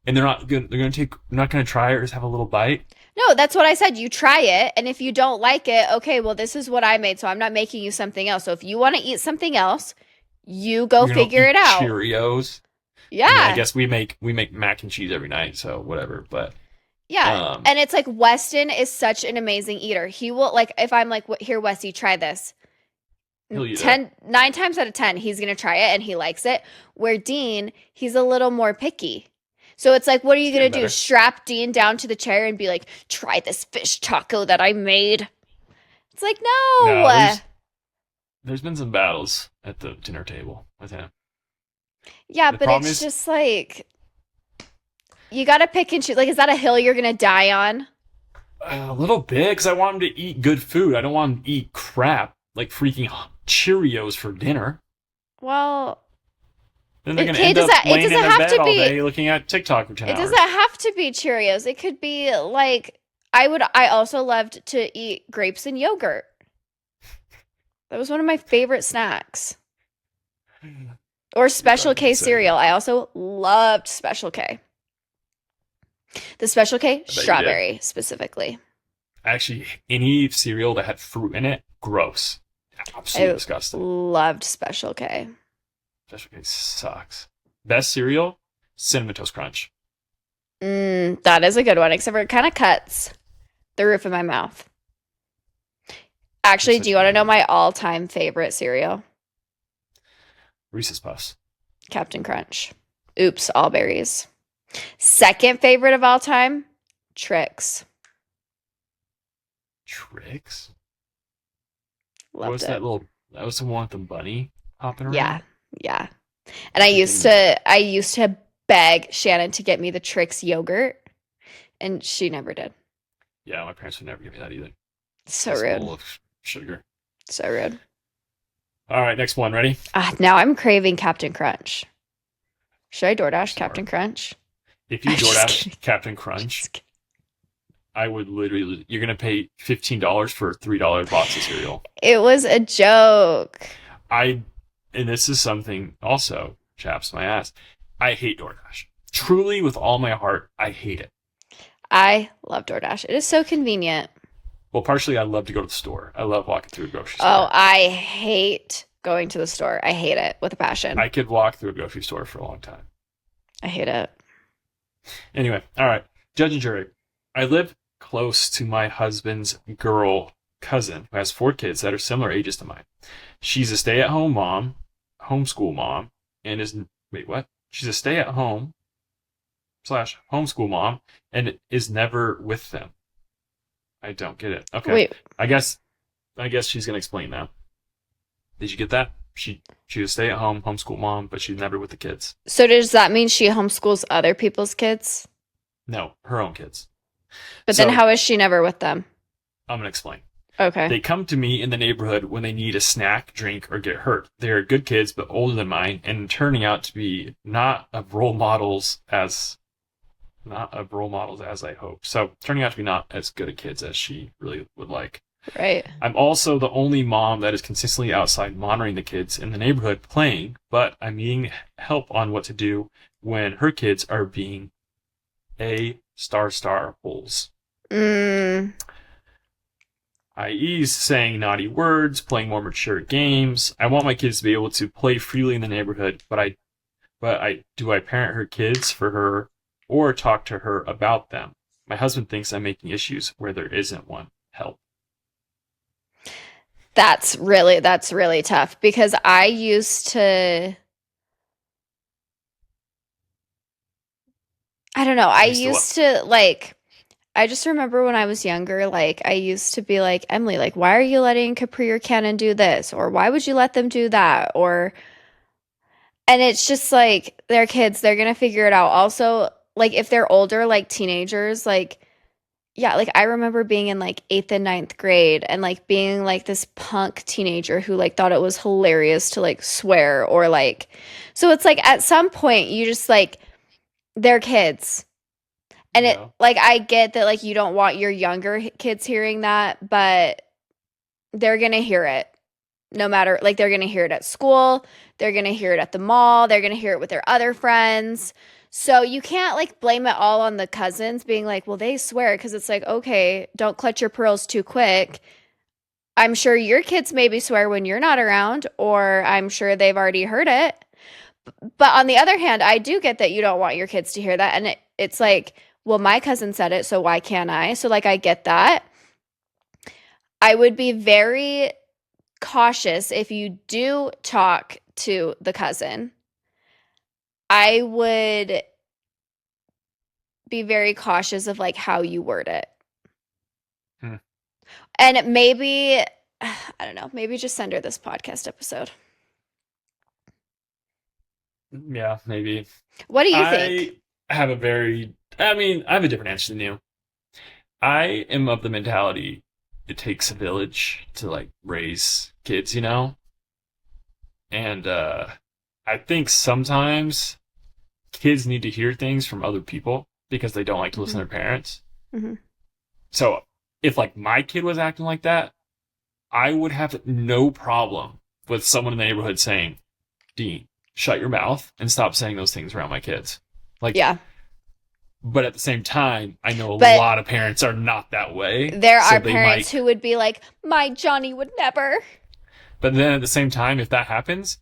and they're not gonna try it or just have a little bite. No, that's what I said. You try it, and if you don't like it, okay, well, this is what I made, so I'm not making you something else. So if you want to eat something else, you go You're gonna figure eat it out. Cheerios. I mean, I Yeah. guess we make mac and cheese every night, so whatever. But Yeah. um, And it's like Weston is such an amazing eater. He will like if I'm like, here, Westy, try this. he'll eat it. 9 times out of 10, he's gonna try it and he likes it. Where Dean, he's a little more picky. So it's like, what are you It's gonna getting do? better. Strap Dean down to the chair and be like, try this fish taco that I made? It's like, No, no. there's been some battles at the dinner table with him. Yeah, The but problem it's is just like you gotta pick and choose. Like, is that a hill you're gonna die on? a little bit because I want him to eat good food. I don't want him to eat crap like freaking Cheerios for dinner. Well, Then they're it, gonna it end up doesn't. It laying in doesn't their have bed to all be. day looking at TikTok for 10 It hours. doesn't have to be Cheerios. It could be like I would. I also loved to eat grapes and yogurt. That was one of my favorite snacks. Or Special driving me K insane. cereal. I also loved Special K. The Special K you did. strawberry specifically. Actually, any cereal that had fruit in it, gross. Absolutely I disgusting. loved Special K. Special K sucks. Best cereal, Cinnamon Toast Crunch. That is a good one, except for it kind of cuts the roof of my mouth. Actually, Such do you want to a- know my all-time favorite cereal? Reese's Puffs. Captain Crunch. Oops, all berries. Second favorite of all time, Trix. Tricks? What Loved was it. that little? That was the one with the bunny hopping around. Yeah, yeah. And I used to beg Shannon to get me the Trix yogurt, and she never did. Yeah, my parents would never give me that either. So It's rude. full of sugar. So rude. All right, next one. Ready? Now I'm craving Captain Crunch. Should I DoorDash Sorry. Captain Crunch? If you I'm just DoorDash kidding. Captain Crunch, Just kidding. I would literally. You're gonna pay $15 for a $3 box of cereal. It was a joke. And this is something also chaps my ass. I hate DoorDash. Truly, with all my heart, I hate it. I love DoorDash. It is so convenient. Well, partially, I love to go to the store. I love walking through a grocery store. Oh, I hate going to the store. I hate it with a passion. I could walk through a grocery store for a long time. I hate it. Anyway, all right. Judge and jury. I live close to my husband's girl cousin who has 4 kids that are similar ages to mine. She's a stay-at-home mom, homeschool mom, and wait, what? She's a stay-at-home / homeschool mom and is never with them. I don't get it. Okay. Wait, I guess she's gonna explain now. Did you get that? She was a stay-at-home homeschool mom, but she's never with the kids. so does that mean she homeschools other people's kids? No, her own kids. But So- then how is she never with them? I'm gonna explain. Okay. They come to me in the neighborhood when they need a snack, drink, or get hurt. They are good kids, but older than mine, and turning out to be not of role models as I hope. So turning out to be not as good at kids as she really would like. Right. I'm also the only mom that is consistently outside monitoring the kids in the neighborhood playing, but I'm needing help on what to do when her kids are being star holes. I.e. saying naughty words, playing more mature games. I want my kids to be able to play freely in the neighborhood, but do I parent her kids for her or talk to her about them? My husband thinks I'm making issues where there isn't one. Help. That's really tough because I used to I don't know. I Used to used to like I just remember when I was younger, like I used to be like, Emily, like, why are you letting Capri or Cannon do this? Or why would you let them do that? And it's just like they're kids, they're gonna figure it out. Also, like if they're older, like teenagers, like yeah, like I remember being in like eighth and ninth grade and like being like this punk teenager who like thought it was hilarious to like swear or like, so it's like at some point you just like, they're kids. And it Yeah. like I get that like you don't want your younger kids hearing that, but they're gonna hear it no matter like they're gonna hear it at school, they're gonna hear it at the mall, they're gonna hear it with their other friends. So you can't like blame it all on the cousins being like, well, they swear because it's like, okay, don't clutch your pearls too quick. I'm sure your kids maybe swear when you're not around, or I'm sure they've already heard it. But on the other hand, I do get that you don't want your kids to hear that. And it's like, well, my cousin said it, so why can't I? So, like, I get that. I would be very cautious if you do talk to the cousin. I would be very cautious of like how you word it. Hmm. And maybe, I don't know, maybe just send her this podcast episode. Yeah, maybe. What do you think? I have a very, I mean, I have a different answer than you. I am of the mentality it takes a village to like raise kids, you know? And I think sometimes kids need to hear things from other people because they don't like to listen to their parents. Mm-hmm. So if like my kid was acting like that, I would have no problem with someone in the neighborhood saying, Dean, shut your mouth and stop saying those things around my kids. Like, Yeah. but at the same time, I know a But lot of parents are not that way. there so are they parents might, who would be like, my Johnny would never. but then at the same time, if that happens,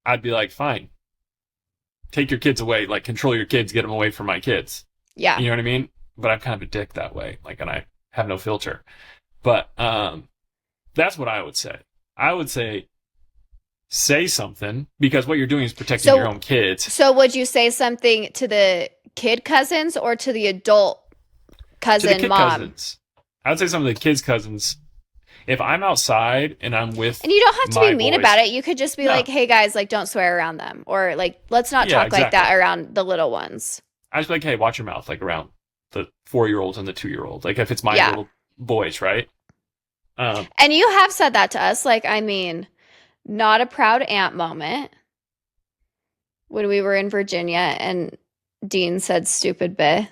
I'd be like, fine, take your kids away, like control your kids, get them away from my kids. Yeah. You know what I mean? But I'm kind of a dick that way, like, and I have no filter. But that's what I would say. I would say something because what you're doing is protecting your own kids. So would you say something to the kid cousins or to the adult cousin To the kid mom? cousins. I would say some of the kids' cousins. If I'm outside and I'm with And you don't have to my be mean boys- about it. You could just be No. like, hey guys, like don't swear around them. Or like, let's not Yeah, talk like that exactly. around the little ones. I just be like, hey, watch your mouth, like around the 4-year-olds and the 2-year-olds. Like if it's my Yeah. little boys, right? And you have said that to us. Like, I mean, not a proud aunt moment when we were in Virginia and Dean said stupid bit.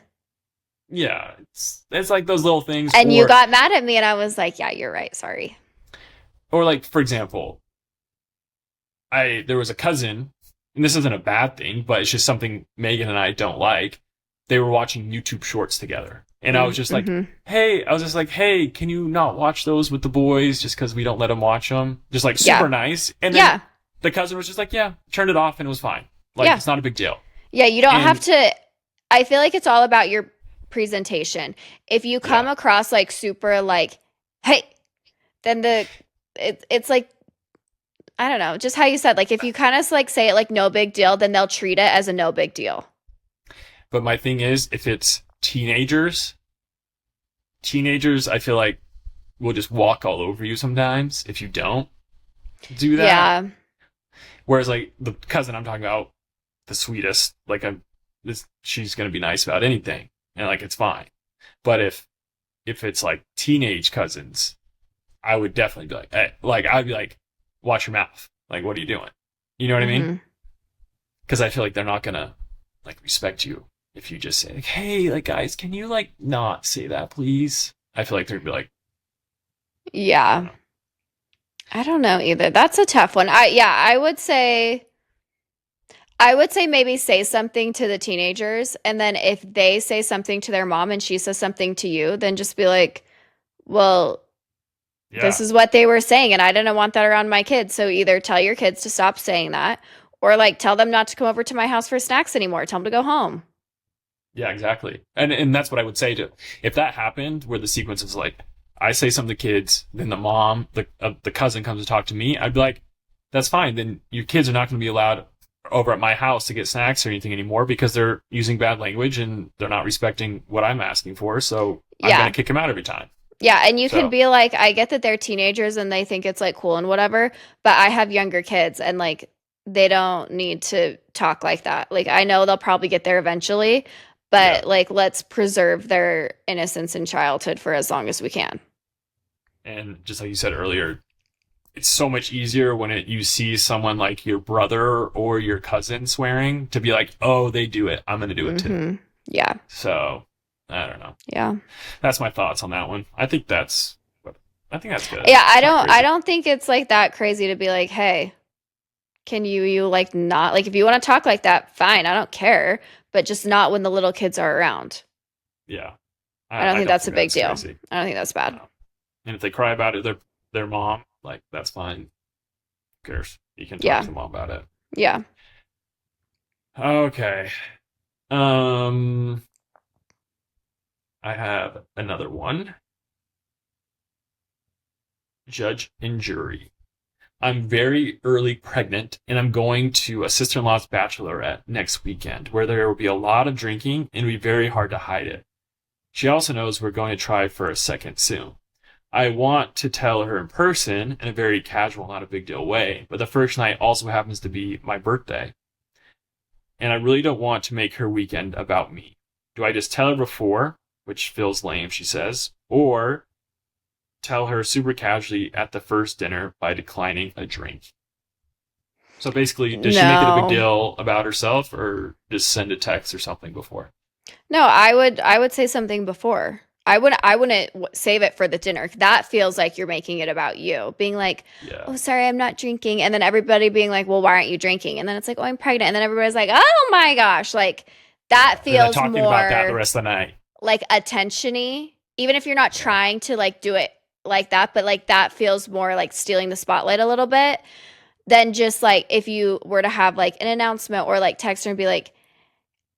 Yeah, it's like those little things. And you got mad at me and I was like, yeah, you're right. Sorry. Or like, for example, there was a cousin, and this isn't a bad thing, but it's just something Megan and I don't like. They were watching YouTube shorts together. And I was just like, hey, can you not watch those with the boys just because we don't let them watch them? Just like super nice. And then the cousin was just like, yeah, turned it off and it was fine. Like, it's not a big deal. Yeah, you don't have to. I feel like it's all about your presentation. If you come across like super like, hey, then it's like, I don't know, just how you said, like if you kind of like say it like no big deal, then they'll treat it as a no big deal. But my thing is, if it's teenagers, I feel like will just walk all over you sometimes if you don't do that. Yeah. Whereas like the cousin I'm talking about, the sweetest, like she's gonna be nice about anything, and like it's fine. But if it's like teenage cousins, I would definitely be like, hey, like I'd be like, watch your mouth. Like, what are you doing? You know what I mean? Because I feel like they're not gonna like respect you if you just say like, hey, like guys, can you like not say that, please? I feel like they'd be like, yeah. I don't know either. That's a tough one. I would say maybe say something to the teenagers, and then if they say something to their mom and she says something to you, then just be like, well, this is what they were saying and I didn't want that around my kids. So either tell your kids to stop saying that or like tell them not to come over to my house for snacks anymore. Tell them to go home. Yeah, exactly. And that's what I would say to, if that happened where the sequence is like, I say something to kids, then the mom, the cousin comes to talk to me, I'd be like, that's fine. Then your kids are not going to be allowed over at my house to get snacks or anything anymore because they're using bad language and they're not respecting what I'm asking for. So I'm going to kick them out every time. Yeah, and you can be like, I get that they're teenagers and they think it's like cool and whatever, but I have younger kids and like they don't need to talk like that. Like I know they'll probably get there eventually, but like let's preserve their innocence in childhood for as long as we can. And just like you said earlier, it's so much easier when you see someone like your brother or your cousin swearing to be like, oh, they do it, I'm gonna do it too. Yeah. So I don't know. Yeah. That's my thoughts on that one. I think that's good. Yeah, It's I don't think it's like that crazy to be like, hey, can you like not like if you want to talk like that, fine, I don't care, but just not when the little kids are around. Yeah. I don't think that's a big deal. Crazy. I don't think that's bad. No. And if they cry about it, their mom, like that's fine. Who cares? You can talk to the mom about it. Yeah. Okay. I have another one. Judge and jury. I'm very early pregnant, and I'm going to a sister-in-law's bachelorette next weekend, where there will be a lot of drinking and it'll be very hard to hide it. She also knows we're going to try for a second soon. I want to tell her in person in a very casual, not a big deal way, but the first night also happens to be my birthday. And I really don't want to make her weekend about me. Do I just tell her before, which feels lame, she says, or tell her super casually at the first dinner by declining a drink? So basically, does she make it a big deal about herself, or just send a text or something before? No, I would say something before. I wouldn't save it for the dinner. That feels like you're making it about you. Being like, oh, sorry, I'm not drinking. And then everybody being like, well, why aren't you drinking? And then it's like, oh, I'm pregnant. And then everybody's like, oh my gosh. Like that feels talking more about that the rest of the night. Like attention-y. Even if you're not trying to like do it like that, but like that feels more like stealing the spotlight a little bit than just like if you were to have like an announcement or like text her and be like,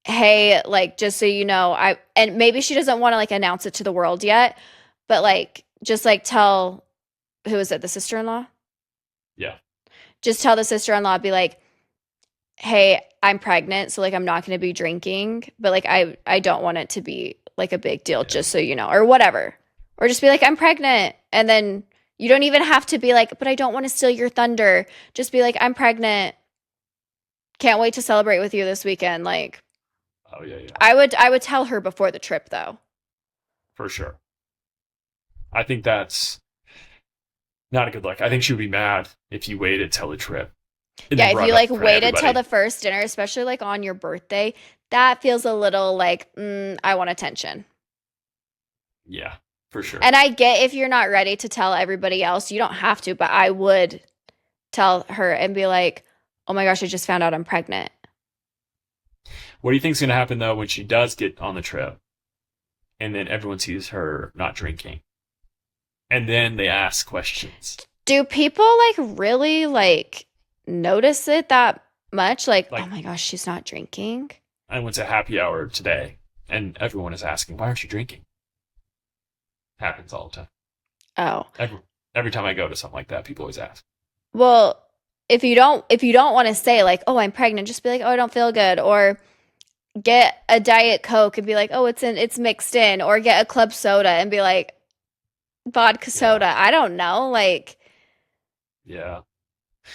hey, like, just so you know, and maybe she doesn't want to like announce it to the world yet, but like, just like tell, who is it? The sister-in-law? Yeah. Just tell the sister-in-law, be like, hey, I'm pregnant. So like, I'm not going to be drinking, but like, I don't want it to be like a big deal, just so you know, or whatever. Or just be like, I'm pregnant. And then you don't even have to be like, but I don't want to steal your thunder. Just be like, I'm pregnant. Can't wait to celebrate with you this weekend. Like, oh yeah. I would tell her before the trip though. For sure. I think that's not a good look. I think she would be mad if you waited till the trip. Yeah, if you like waited till the first dinner, especially like on your birthday, that feels a little like, I want attention. Yeah, for sure. And I get if you're not ready to tell everybody else, you don't have to, but I would tell her and be like, oh my gosh, I just found out I'm pregnant. What do you think's going to happen though when she does get on the trip and then everyone sees her not drinking and then they ask questions? Do people like really like notice it that much? Like, oh my gosh, she's not drinking. I went to happy hour today and everyone is asking, why aren't you drinking? Happens all the time. Oh. Every time I go to something like that, people always ask. Well, if you don't want to say like, oh, I'm pregnant, just be like, oh, I don't feel good, or get a Diet Coke and be like, oh, it's mixed in, or get a club soda and be like, vodka soda. I don't know, like, yeah.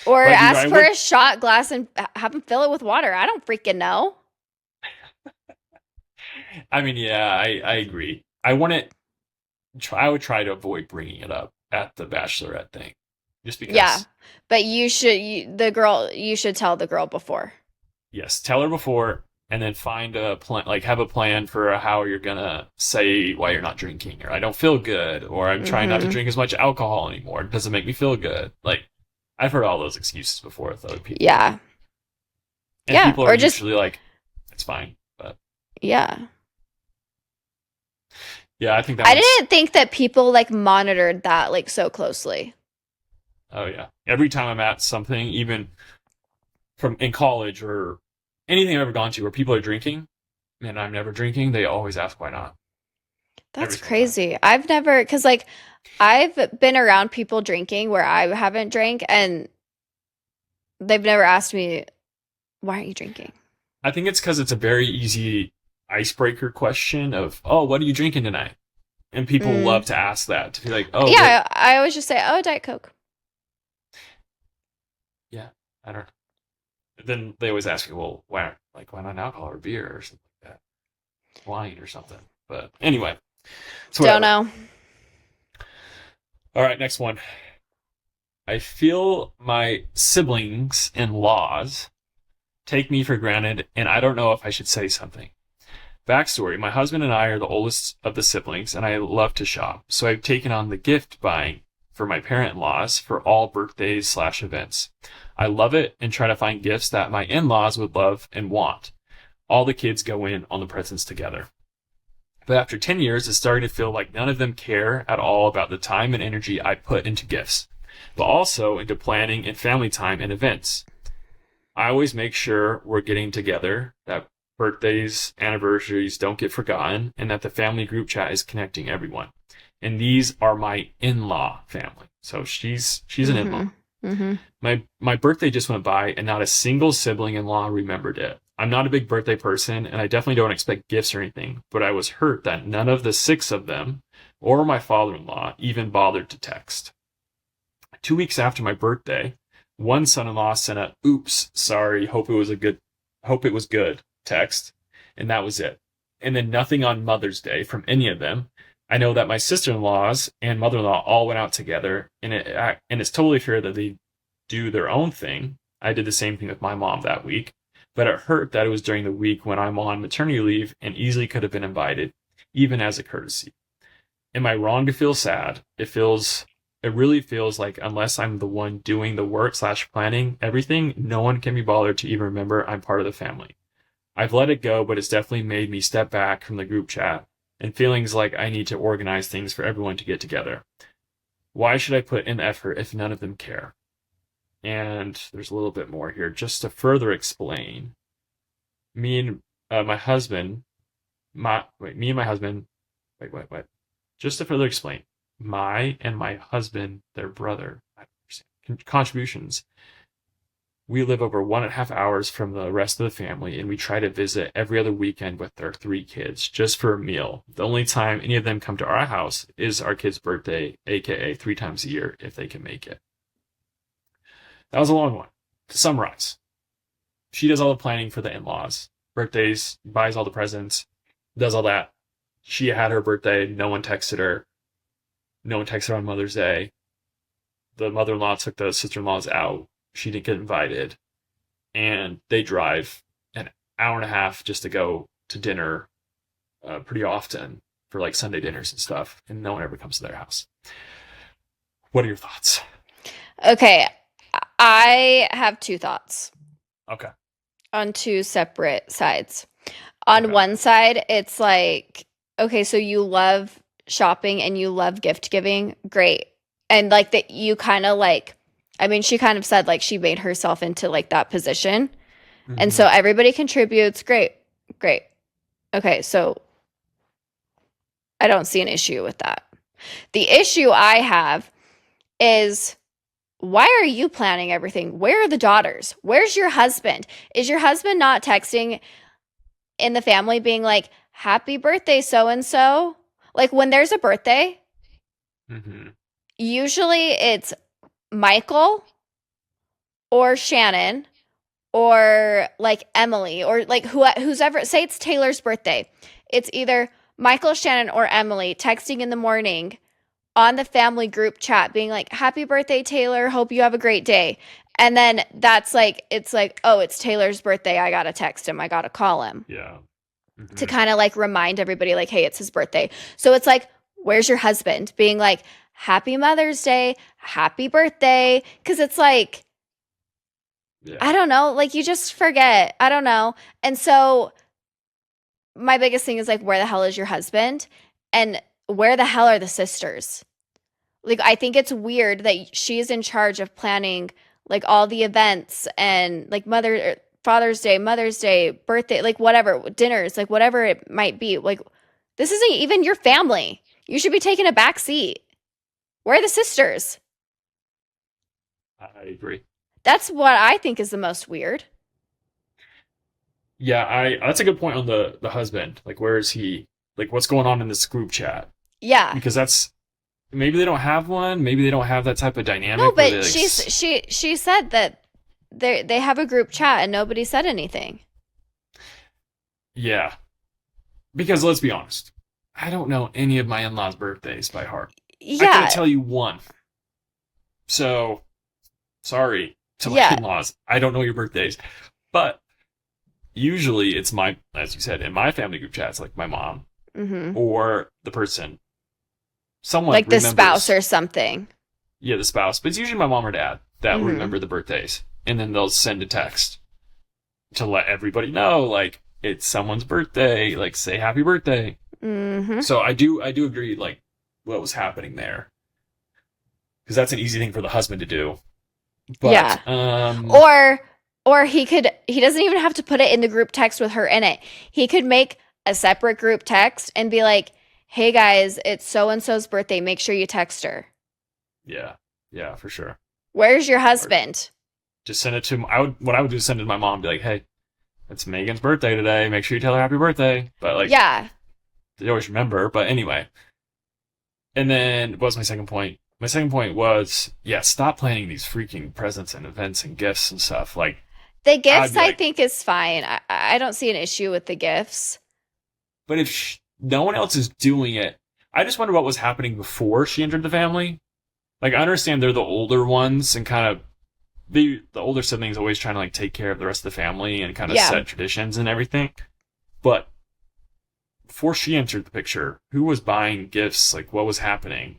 Or ask for a shot glass and have them fill it with water. I don't freaking know. I mean, yeah, I agree. I would try to avoid bringing it up at the bachelorette thing, just because. Yeah, but you should tell the girl before. Yes, tell her before, and then find a plan, like have a plan for how you're gonna say why you're not drinking, or I don't feel good, or I'm trying not to drink as much alcohol anymore. It doesn't make me feel good. Like I've heard all those excuses before with other people. Yeah. And people are usually like, it's fine, but yeah. Yeah, I think I didn't think that people like monitored that like so closely. Oh yeah. Every time I'm at something, even from in college or anything I've ever gone to where people are drinking and I'm never drinking, they always ask why not. That's crazy. I've never, because like I've been around people drinking where I haven't drank and they've never asked me, why aren't you drinking? I think it's because it's a very easy icebreaker question of, oh, what are you drinking tonight? And people love to ask that. To be like, oh. Yeah, I always just say, oh, Diet Coke. Yeah, I don't know. Then they always ask you, well, why not alcohol or beer or something like that? lying or something. But anyway, so Don't whatever. know. All right, next one. I feel my siblings in laws take me for granted, and I don't know if I should say something. Backstory: my husband and I are the oldest of the siblings, and I love to shop, so I've taken on the gift buying for my parent-in-laws for all birthdays/events. I love it and try to find gifts that my in-laws would love and want. All the kids go in on the presents together. But after 10 years, it's starting to feel like none of them care at all about the time and energy I put into gifts, but also into planning and family time and events. I always make sure we're getting together, that birthdays, anniversaries don't get forgotten, and that the family group chat is connecting everyone. And these are my in-law family. So she's an in-law. Mm-hmm. My birthday just went by, and not a single sibling-in-law remembered it. I'm not a big birthday person, and I definitely don't expect gifts or anything, but I was hurt that none of the 6 of them, or my father-in-law, even bothered to text. 2 weeks after my birthday, one son-in-law sent a "oops, sorry, hope it was good" text, and that was it. And then nothing on Mother's Day from any of them. I know that my sister-in-laws and mother-in-law all went out together, and it's totally fair that they do their own thing. I did the same thing with my mom that week, but it hurt that it was during the week when I'm on maternity leave and easily could have been invited, even as a courtesy. Am I wrong to feel sad? It really feels like unless I'm the one doing the work/planning everything, no one can be bothered to even remember I'm part of the family. I've let it go, but it's definitely made me step back from the group chat and feelings like I need to organize things for everyone to get together. Why should I put in effort if none of them care? And there's a little bit more here just to further explain. Me and my husband, just to further explain, my husband, their brother, contributions. We live over 1.5 hours from the rest of the family, and we try to visit every other weekend with our 3 kids just for a meal. The only time any of them come to our house is our kid's birthday, aka 3 times a year if they can make it. That was a long one. To summarize, she does all the planning for the in-laws, birthdays, buys all the presents, does all that. She had her birthday, no one texted her. No one texted her on Mother's Day. The mother-in-law took the sister-in-laws out. She didn't get invited. And they drive an hour and a half just to go to dinner pretty often for like Sunday dinners and stuff. And no one ever comes to their house. What are your thoughts? Okay. I have 2 thoughts Okay. on 2 separate sides. On Okay. one side, it's like, okay, so you love shopping and you love gift giving. Great. And like that you kind of like, I mean, she kind of said like she made herself into like that position. Mm-hmm. And so everybody contributes. Great. Great. Okay, so I don't see an issue with that. The issue I have is, why are you planning everything? Where are the daughters? Where's your husband? Is your husband not texting in the family being like, happy birthday, so-and-so? Like when there's a birthday, Mm-hmm. usually it's Michael or Shannon or like Emily or like who's ever, say it's Taylor's birthday. It's either Michael, Shannon, or Emily texting in the morning on the family group chat being like, happy birthday, Taylor. Hope you have a great day. And then that's like, it's like, oh, it's Taylor's birthday. I got to text him. I got to call him. Yeah. Mm-hmm. To kind of like remind everybody like, hey, it's his birthday. So it's like, where's your husband? Being like, happy Mother's Day, happy birthday. Because it's like, Yeah. I don't know, like you just forget. I don't know. And so my biggest thing is like, where the hell is your husband? And where the hell are the sisters? Like, I think it's weird that she's in charge of planning like all the events and like Father's Day, Mother's Day, birthday, like whatever, dinners, like whatever it might be. Like, this isn't even your family. You should be taking a back seat. Where are the sisters? I agree. That's what I think is the most weird. Yeah, that's a good point on the husband. Like, where is he? Like, what's going on in this group chat? Yeah. Because that's, maybe they don't have one. Maybe they don't have that type of dynamic. No, but like, she said that they have a group chat and nobody said anything. Yeah. Because let's be honest, I don't know any of my in-laws' birthdays by heart. I Yeah. couldn't tell you one. So, sorry to my Yeah. in-laws. I don't know your birthdays. But usually it's as you said, in my family group chats, like my mom Mm-hmm. or the person, someone Like the remembers. spouse or something. Yeah, the spouse. But it's usually my mom or dad that will Mhm. remember the birthdays. And then they'll send a text to let everybody know, like, it's someone's birthday, like, say happy birthday. Mm-hmm. So I do agree, like, what was happening there. Because that's an easy thing for the husband to do. But, yeah. Or he doesn't even have to put it in the group text with her in it. He could make a separate group text and be like, hey guys, it's so-and-so's birthday. Make sure you text her. Yeah, for sure. Where's your husband? Just send it to what I would do is send it to my mom and be like, hey, it's Megan's birthday today. Make sure you tell her happy birthday. But like, yeah. They always remember. But anyway. And then what was my second point? My second point was, stop planning these freaking presents and events and gifts and stuff. Like, the gifts I think is fine. I don't see an issue with the gifts. But if no one else is doing it, I just wonder what was happening before she entered the family. Like, I understand they're the older ones and kind of the older siblings always trying to like take care of the rest of the family and kind of set traditions and everything. But before she entered the picture, who was buying gifts? Like, what was happening?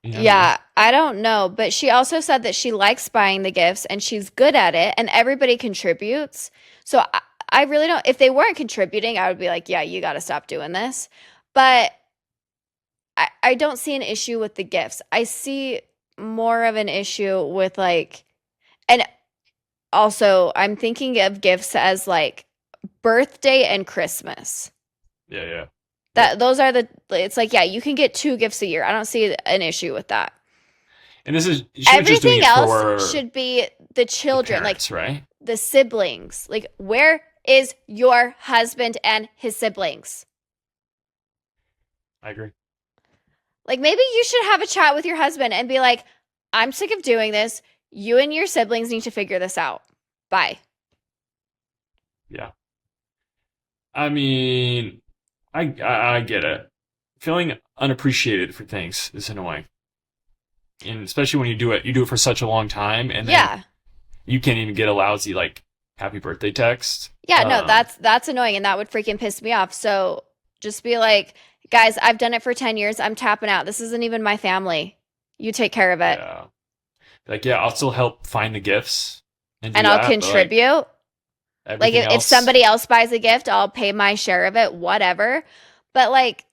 You know? Yeah, I don't know. But she also said that she likes buying the gifts and she's good at it and everybody contributes. So I really don't. If they weren't contributing, I would be like, yeah, you got to stop doing this. But I don't see an issue with the gifts. I see more of an issue with like, and also I'm thinking of gifts as like birthday and Christmas. Yeah. Those are it's like, yeah, you can get 2 gifts a year. I don't see an issue with that. And this is everything else should be the children, the parents, like right? The siblings. Like, where is your husband and his siblings? I agree. Like, maybe you should have a chat with your husband and be like, I'm sick of doing this. You and your siblings need to figure this out. Bye. Yeah. I mean, I get it. Feeling unappreciated for things is annoying. And especially when you do it for such a long time and then you can't even get a lousy like happy birthday text. Yeah, no, that's annoying and that would freaking piss me off. So just be like, guys, I've done it for 10 years. I'm tapping out. This isn't even my family. You take care of it. Yeah. Like, I'll still help find the gifts. And I'll contribute. Like if somebody else buys a gift, I'll pay my share of it, whatever. But like,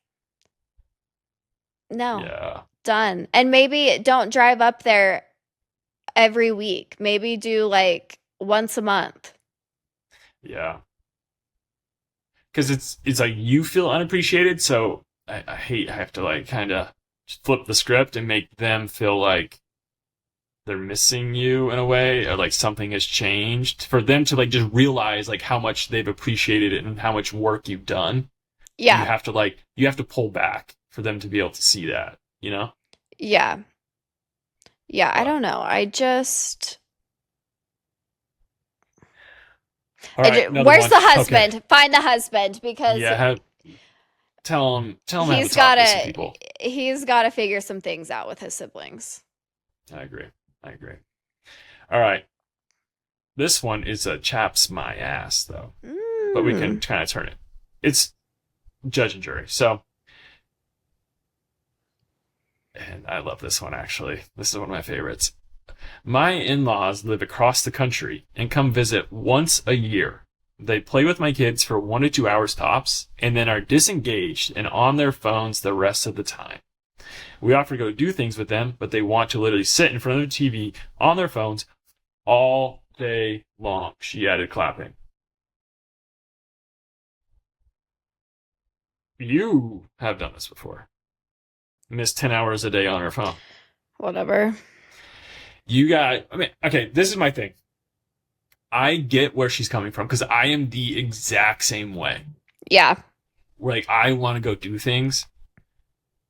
no. Yeah. Done. And maybe don't drive up there every week. Maybe do like once a month. Yeah. Because it's like you feel unappreciated, so I have to like kind of flip the script and make them feel like they're missing you in a way, or like something has changed for them to like just realize like how much they've appreciated it and how much work you've done. Yeah. You have to pull back for them to be able to see that, you know? Yeah. Yeah, I don't know. Where's the husband? Okay. Find the husband because tell him how to talk to some people. He's got to figure some things out with his siblings. I agree. All right. This one is a chaps my ass though, but we can kind of turn it. It's judge and jury. So, and I love this one actually. This is one of my favorites. My in-laws live across the country and come visit once a year. They play with my kids for 1 to 2 hours tops and then are disengaged and on their phones the rest of the time. We offer to go do things with them, but they want to literally sit in front of the TV on their phones all day long, she added, clapping. You have done this before. Missed 10 hours a day on her phone. Whatever. This is my thing. I get where she's coming from because I am the exact same way. Yeah. Where like I want to go do things.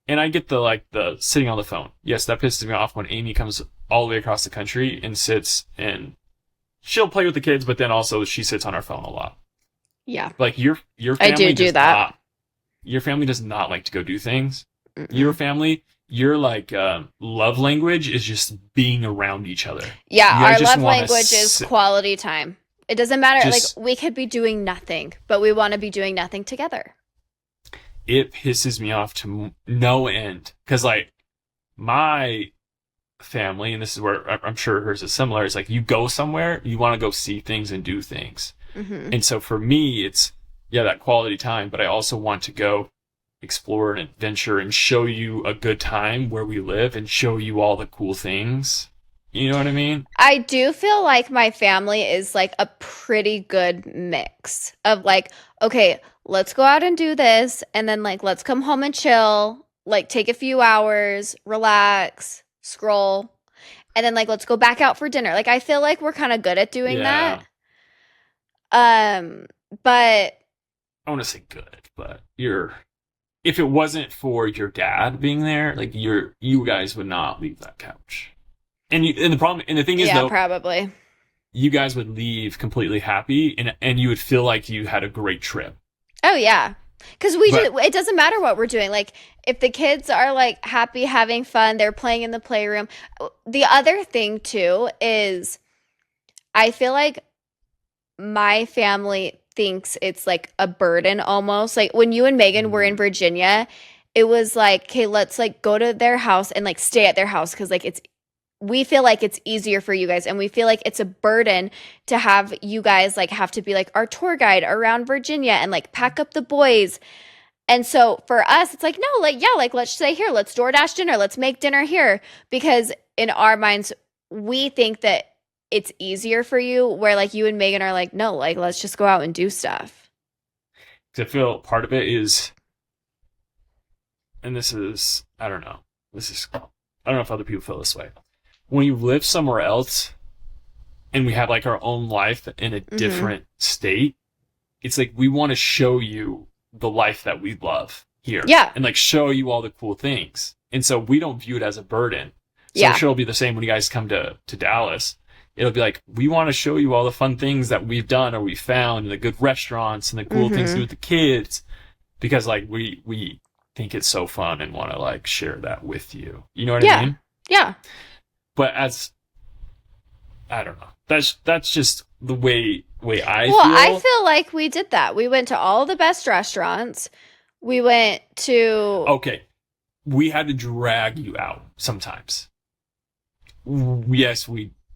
And I get the sitting on the phone. Yes, that pisses me off when Amy comes all the way across the country and sits and she'll play with the kids, but then also she sits on her phone a lot. Yeah. Like your family do that. your family does not like to go do things. Mm-mm. Your family, your like love language is just being around each other. Yeah, You guys our just love wanna language is quality time. It doesn't matter. Like, just we could be doing nothing, but we want to be doing nothing together. it pisses me off to no end because like my family, and this is where I'm sure hers is similar, is like you go somewhere, you want to go see things and do things. Hmm. And so for me, it's, yeah, that quality time, but I also want to go explore and adventure and show you a good time where we live and show you all the cool things. You know what I mean? I do feel like my family is like a pretty good mix of like, okay, let's go out and do this, and then like let's come home and chill, like take a few hours, relax, scroll, and then like let's go back out for dinner. Like I feel like we're kind of good at doing Yeah. that. But I want to say good, but if it wasn't for your dad being there, like you guys would not leave that couch. And the problem, and the thing is yeah, though, probably. you guys would leave completely happy and you would feel like you had a great trip. Oh yeah. Because it doesn't matter what we're doing. Like, if the kids are like happy, having fun, they're playing in the playroom. The other thing too is I feel like my family thinks it's like a burden almost. Like when you and Megan were in Virginia, it was like, okay, let's like go to their house and like stay at their house because like we feel like it's easier for you guys, and we feel like it's a burden to have you guys like have to be like our tour guide around Virginia and like pack up the boys. And so for us, it's like, no, like, yeah, like let's stay here. Let's DoorDash dinner. Let's make dinner here. Because in our minds, we think that it's easier for you, where like you and Megan are like, no, like let's just go out and do stuff. 'Cause I feel part of it is, and this is, I don't know, I don't know if other people feel this way. When you live somewhere else and we have like our own life in a different state, it's like we want to show you the life that we love here. Yeah. And like show you all the cool things. And so we don't view it as a burden. So Yeah. I'm sure it'll be the same when you guys come to Dallas. It'll be like, we want to show you all the fun things that we've done or we found, and the good restaurants and the cool things to do with the kids. Because like we think it's so fun and want to like share that with you. You know what I mean? Yeah. But I don't know. That's just the way I feel. Well, I feel like we did that. We went to all the best restaurants. We went to Okay. We had to drag you out sometimes. Yes,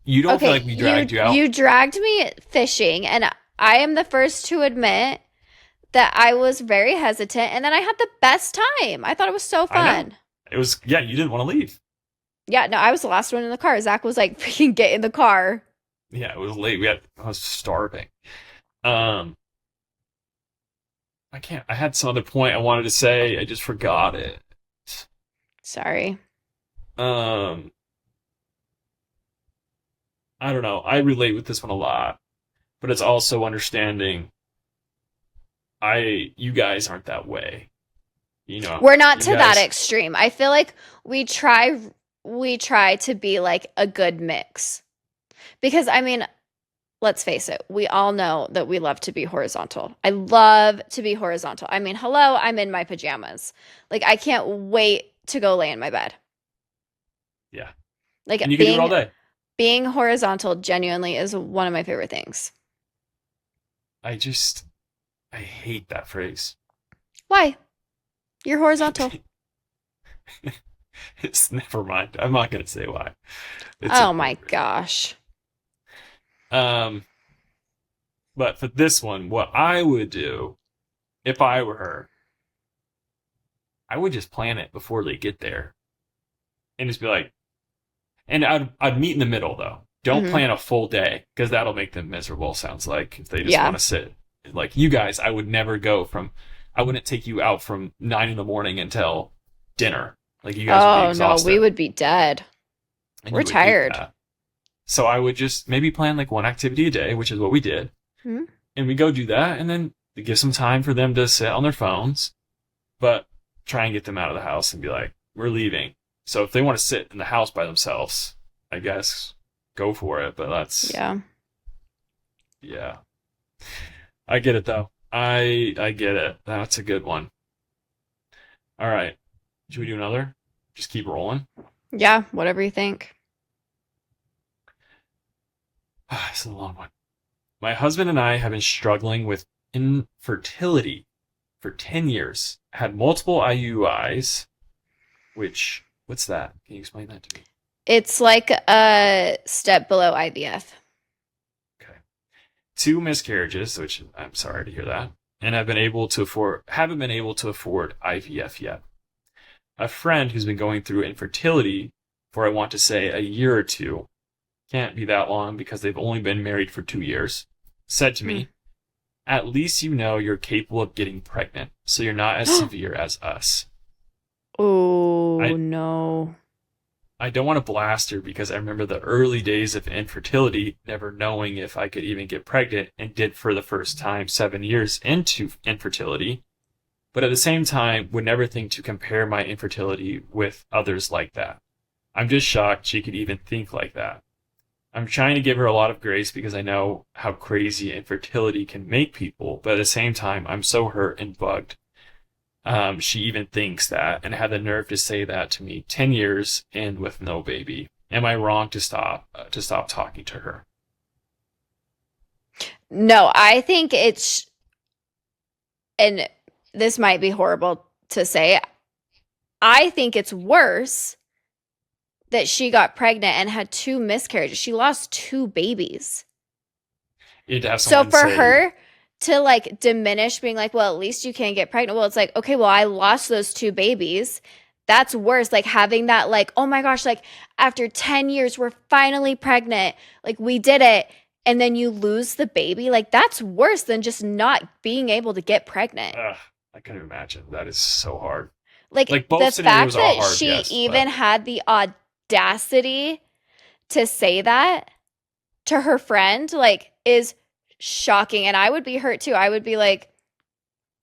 you don't feel like we dragged you out? You dragged me fishing, and I am the first to admit that I was very hesitant, and then I had the best time. I thought it was so I know. fun. It was, yeah, you didn't want to leave. Yeah, no, I was the last one in the car. Zach was like, freaking get in the car. Yeah, it was late. I was starving. I had some other point I wanted to say. I just forgot it. Sorry. I don't know. I relate with this one a lot, but it's also understanding you guys aren't that way. You know, We're not to you that guys- extreme. I feel like we try to be like a good mix. Because I mean, let's face it, we all know that we love to be horizontal. I love to be horizontal. I mean, hello, I'm in my pajamas. Like I can't wait to go lay in my bed. Yeah. Like And you can do it all day. being horizontal genuinely is one of my favorite things. I hate that phrase. Why? You're horizontal. It's never mind. I'm not gonna say why. Oh my gosh. But for this one, what I would do if I were her, I would just plan it before they get there, and just be like, and I'd meet in the middle though. Don't plan a full day because that'll make them miserable. Sounds like if they just want to sit. Like you guys, I would never I wouldn't take you out from 9 a.m. until dinner. Like you guys would be exhausted. No, we would be dead. And We're you would hate tired. that. So I would just maybe plan like one activity a day, which is what we did. Hmm? And we go do that, and then give some time for them to sit on their phones, but try and get them out of the house and be like, we're leaving. So if they want to sit in the house by themselves, I guess go for it. But that's yeah. I get it though. I get it. That's a good one. All right. Should we do another? Just keep rolling. Yeah, whatever you think. This is a long one. My husband and I have been struggling with infertility for 10 years. Had multiple IUIs, which, what's that? Can you explain that to me? It's like a step below IVF. Okay. Two miscarriages, which I'm sorry to hear that, and haven't been able to afford IVF yet. A friend who's been going through infertility for, I want to say, a year or two, can't be that long because they've only been married for 2 years, said to Hmm. me, at least you know you're capable of getting pregnant, so you're not as severe as us. Oh I no. I don't want to blast her because I remember the early days of infertility, never knowing if I could even get pregnant, and did for the first time 7 years into infertility. But at the same time, would never think to compare my infertility with others like that. I'm just shocked she could even think like that. I'm trying to give her a lot of grace because I know how crazy infertility can make people, but at the same time, I'm so hurt and bugged. She even thinks that and had the nerve to say that to me 10 years and with no baby. Am I wrong to stop talking to her? No, I think it's, and this might be horrible to say, I think it's worse that she got pregnant and had two miscarriages. She lost two babies. You'd have So someone for say, her to like diminish being like, well, at least you can't get pregnant. Well, it's like, okay, well, I lost those two babies. That's worse. Like having that, like, oh my gosh, like after 10 years, we're finally pregnant. Like we did it. And then you lose the baby. Like that's worse than just not being able to get pregnant. ugh, I couldn't imagine. That is so hard. Like Like both the scenarios fact are that hard, she yes, even but had the audacity to say that to her friend, like, is shocking. And I would be hurt too. I would be like,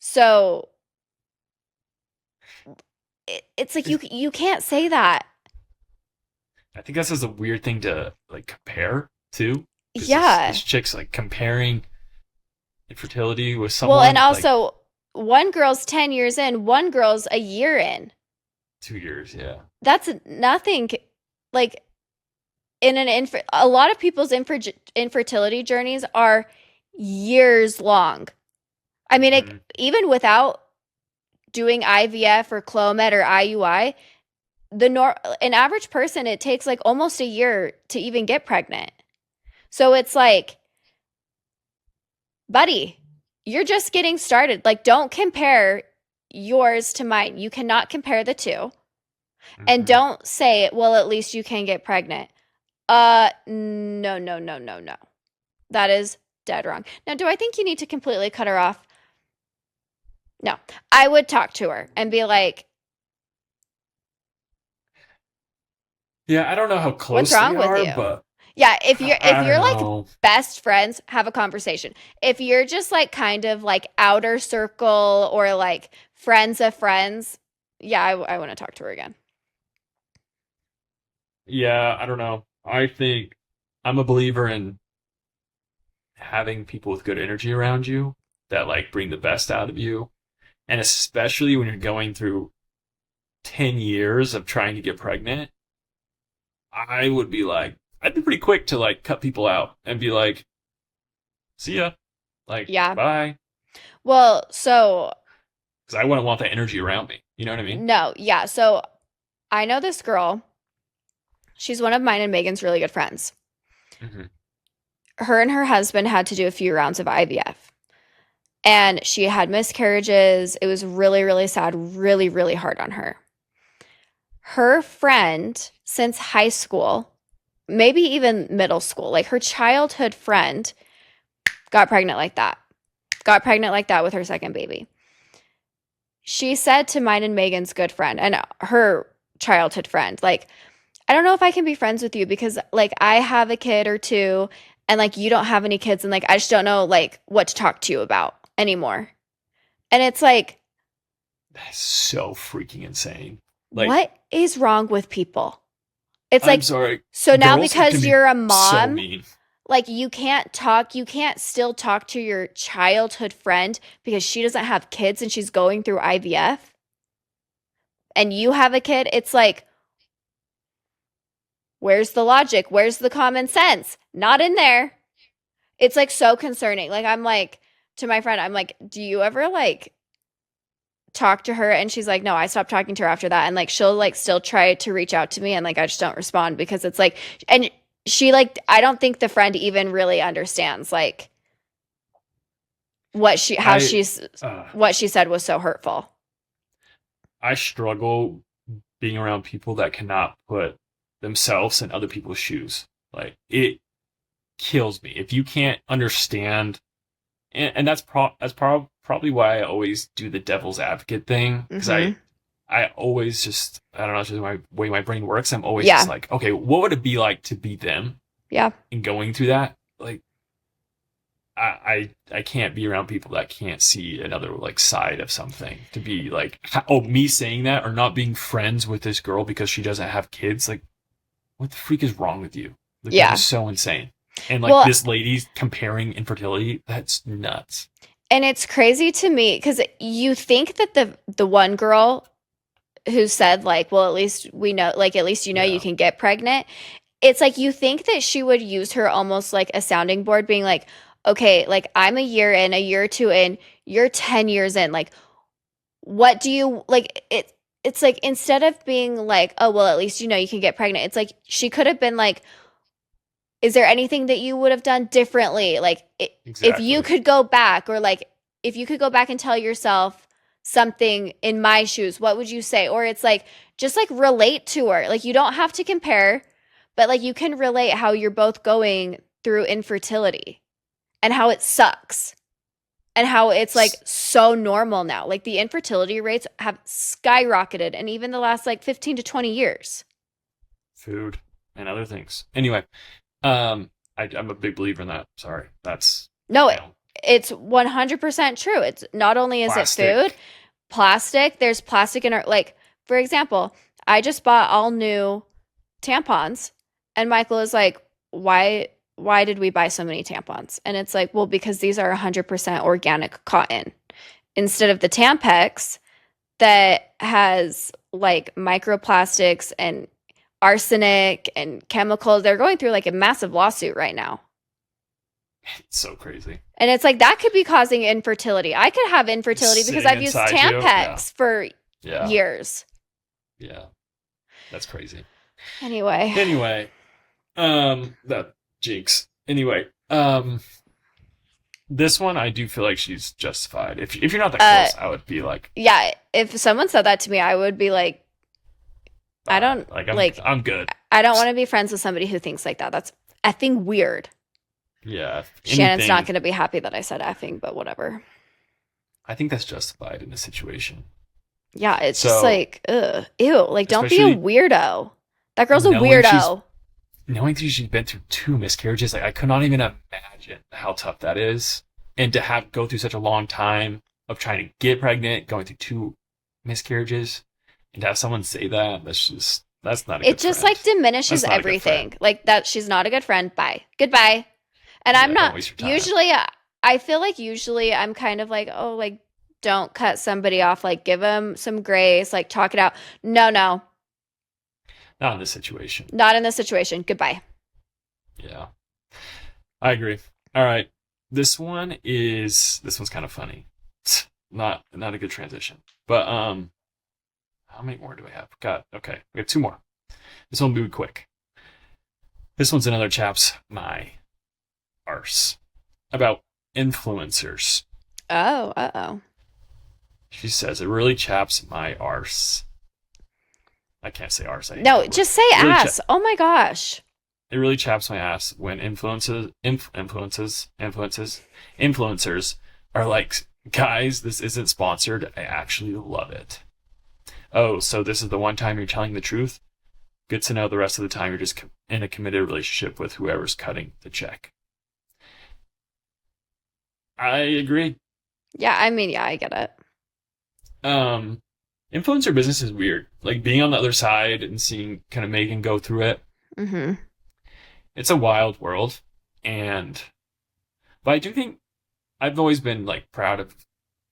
so it's like you can't say that. I think that's just a weird thing to like compare to. Because this Yeah. chick's like comparing infertility with Well, and someone like also one girl's 10 years in, one girl's a year in. 2 years, yeah. That's nothing. Like in a lot of people's infertility journeys are years long. I mean, Hmm. even without doing IVF or Clomid or IUI, an average person, it takes like almost a year to even get pregnant. So it's like, buddy, you're just getting started. Like, don't compare yours to mine. You cannot compare the two. And Hmm. don't say, well, at least you can get pregnant. No, no, no, no, no. That is dead wrong. Now, do I think you need to completely cut her off? No. I would talk to her and be like, Yeah, I don't know how what's close they wrong with are, you? but Yeah, if I don't you're like know. best friends, have a conversation. If you're just like kind of like outer circle or like friends of friends, yeah, I want to talk to her again. Yeah, I don't know. I think I'm a believer in having people with good energy around you that like bring the best out of you. And especially when you're going through 10 years of trying to get pregnant, I'd be pretty quick to like cut people out and be like, see ya. Like, Yeah. bye. Well, so Because I wouldn't want that energy around me. You know what I mean? no, yeah. So I know this girl. She's one of mine and Megan's really good friends. Hmm. Her and her husband had to do a few rounds of IVF. And she had miscarriages. It was really, really sad, really, really hard on her. Her friend since high school, maybe even middle school, like her childhood friend, got pregnant like that. Got pregnant like that with her second baby. She said to mine and Megan's good friend and her childhood friend, like, I don't know if I can be friends with you because like I have a kid or two and like you don't have any kids and like I just don't know like what to talk to you about anymore. And it's like, That's so freaking insane. Like, what is wrong with people? It's I'm like, sorry. so now Girls can because be you're a so mom, mean. like you can't still talk to your childhood friend because she doesn't have kids and she's going through IVF. and you have a kid, it's like, where's the logic? Where's the common sense? Not in there. It's like so concerning. Like, I'm like, to my friend, I'm like, do you ever like talk to her? And she's like, no, I stopped talking to her after that. And like, she'll like still try to reach out to me. And like, I just don't respond because it's like, and she like, I don't think the friend even really understands like what what she said was so hurtful. I struggle being around people that cannot put themselves in other people's shoes. Like, it kills me if you can't understand, and that's probably why I always do the devil's advocate thing, because I always just, I don't know, it's just my way my brain works. I'm always just like, okay, what would it be like to be them? Yeah. And going through that, like, I can't be around people that can't see another like side of something. To be like, oh, me saying that or not being friends with this girl because she doesn't have kids, like, what the freak is wrong with you? Like, that is so insane. And like, this lady's comparing infertility, that's nuts. And it's crazy to me because you think that the one girl who said like, well, at least we know, like, at least you know you can get pregnant. It's like, you think that she would use her almost like a sounding board, being like, okay, like, I'm a year in, a year or two in, you're 10 years in. Like, what do you like? It's like, instead of being like, oh, well, at least you know you can get pregnant. It's like, she could have been like, is there anything that you would have done differently? Like, if you could go back, or like, if you could go back and tell yourself something in my shoes, what would you say? Or it's like, just like relate to her. Like, you don't have to compare, but like, you can relate how you're both going through infertility and how it sucks and how it's like so normal now. Like, the infertility rates have skyrocketed, and even the last like 15 to 20 years. Food and other things. Anyway, I'm a big believer in that. Sorry. That's it's 100% true. It's not only is it food, plastic, there's plastic in our, like, for example, I just bought all new tampons, and Michael is like, why did we buy so many tampons? And it's like, well, because these are 100% organic cotton instead of the Tampax that has like microplastics and arsenic and chemicals. They're going through like a massive lawsuit right now. It's so crazy. And it's like, that could be causing infertility. I could have infertility because I've used Tampax for years. Yeah. That's crazy. Anyway. That jinx. Anyway, this one, I do feel like she's justified. If you're not that close, I would be like, yeah, if someone said that to me, I would be like, I don't like, I'm good. I don't want to be friends with somebody who thinks like that. That's effing weird. Yeah. Shannon's not going to be happy that I said effing, but whatever. I think that's justified in this situation. Yeah, it's just like, ugh, ew. Like, don't be a weirdo. That girl's a weirdo. Knowing that she's been through 2 miscarriages, like, I could not even imagine how tough that is. And to go through such a long time of trying to get pregnant, going through 2 miscarriages, and to have someone say that, that's not a good It just friend. Like diminishes everything. Like, that she's not a good friend. Bye. Goodbye. And I'm not, usually, I feel like usually I'm kind of like, oh, like, don't cut somebody off. Like, give them some grace, like, talk it out. No. Not in this situation. Not in this situation. Goodbye. Yeah. I agree. All right. This one's kind of funny. Not a good transition. But how many more do I have? God, okay. We have 2 more. This one will be quick. This one's another chap's my arse. About influencers. Oh, uh-oh. She says, it really chaps my arse. I can't say arse. No, just say really ass. Oh my gosh. It really chaps my ass when influencers are like, guys, this isn't sponsored. I actually love it. Oh, so this is the one time you're telling the truth? Good to know the rest of the time you're just in a committed relationship with whoever's cutting the check. I agree. Yeah, I mean, yeah, I get it. Influencer business is weird. Like, being on the other side and seeing kind of Megan go through it. Mm-hmm. It's a wild world. But I do think I've always been like proud of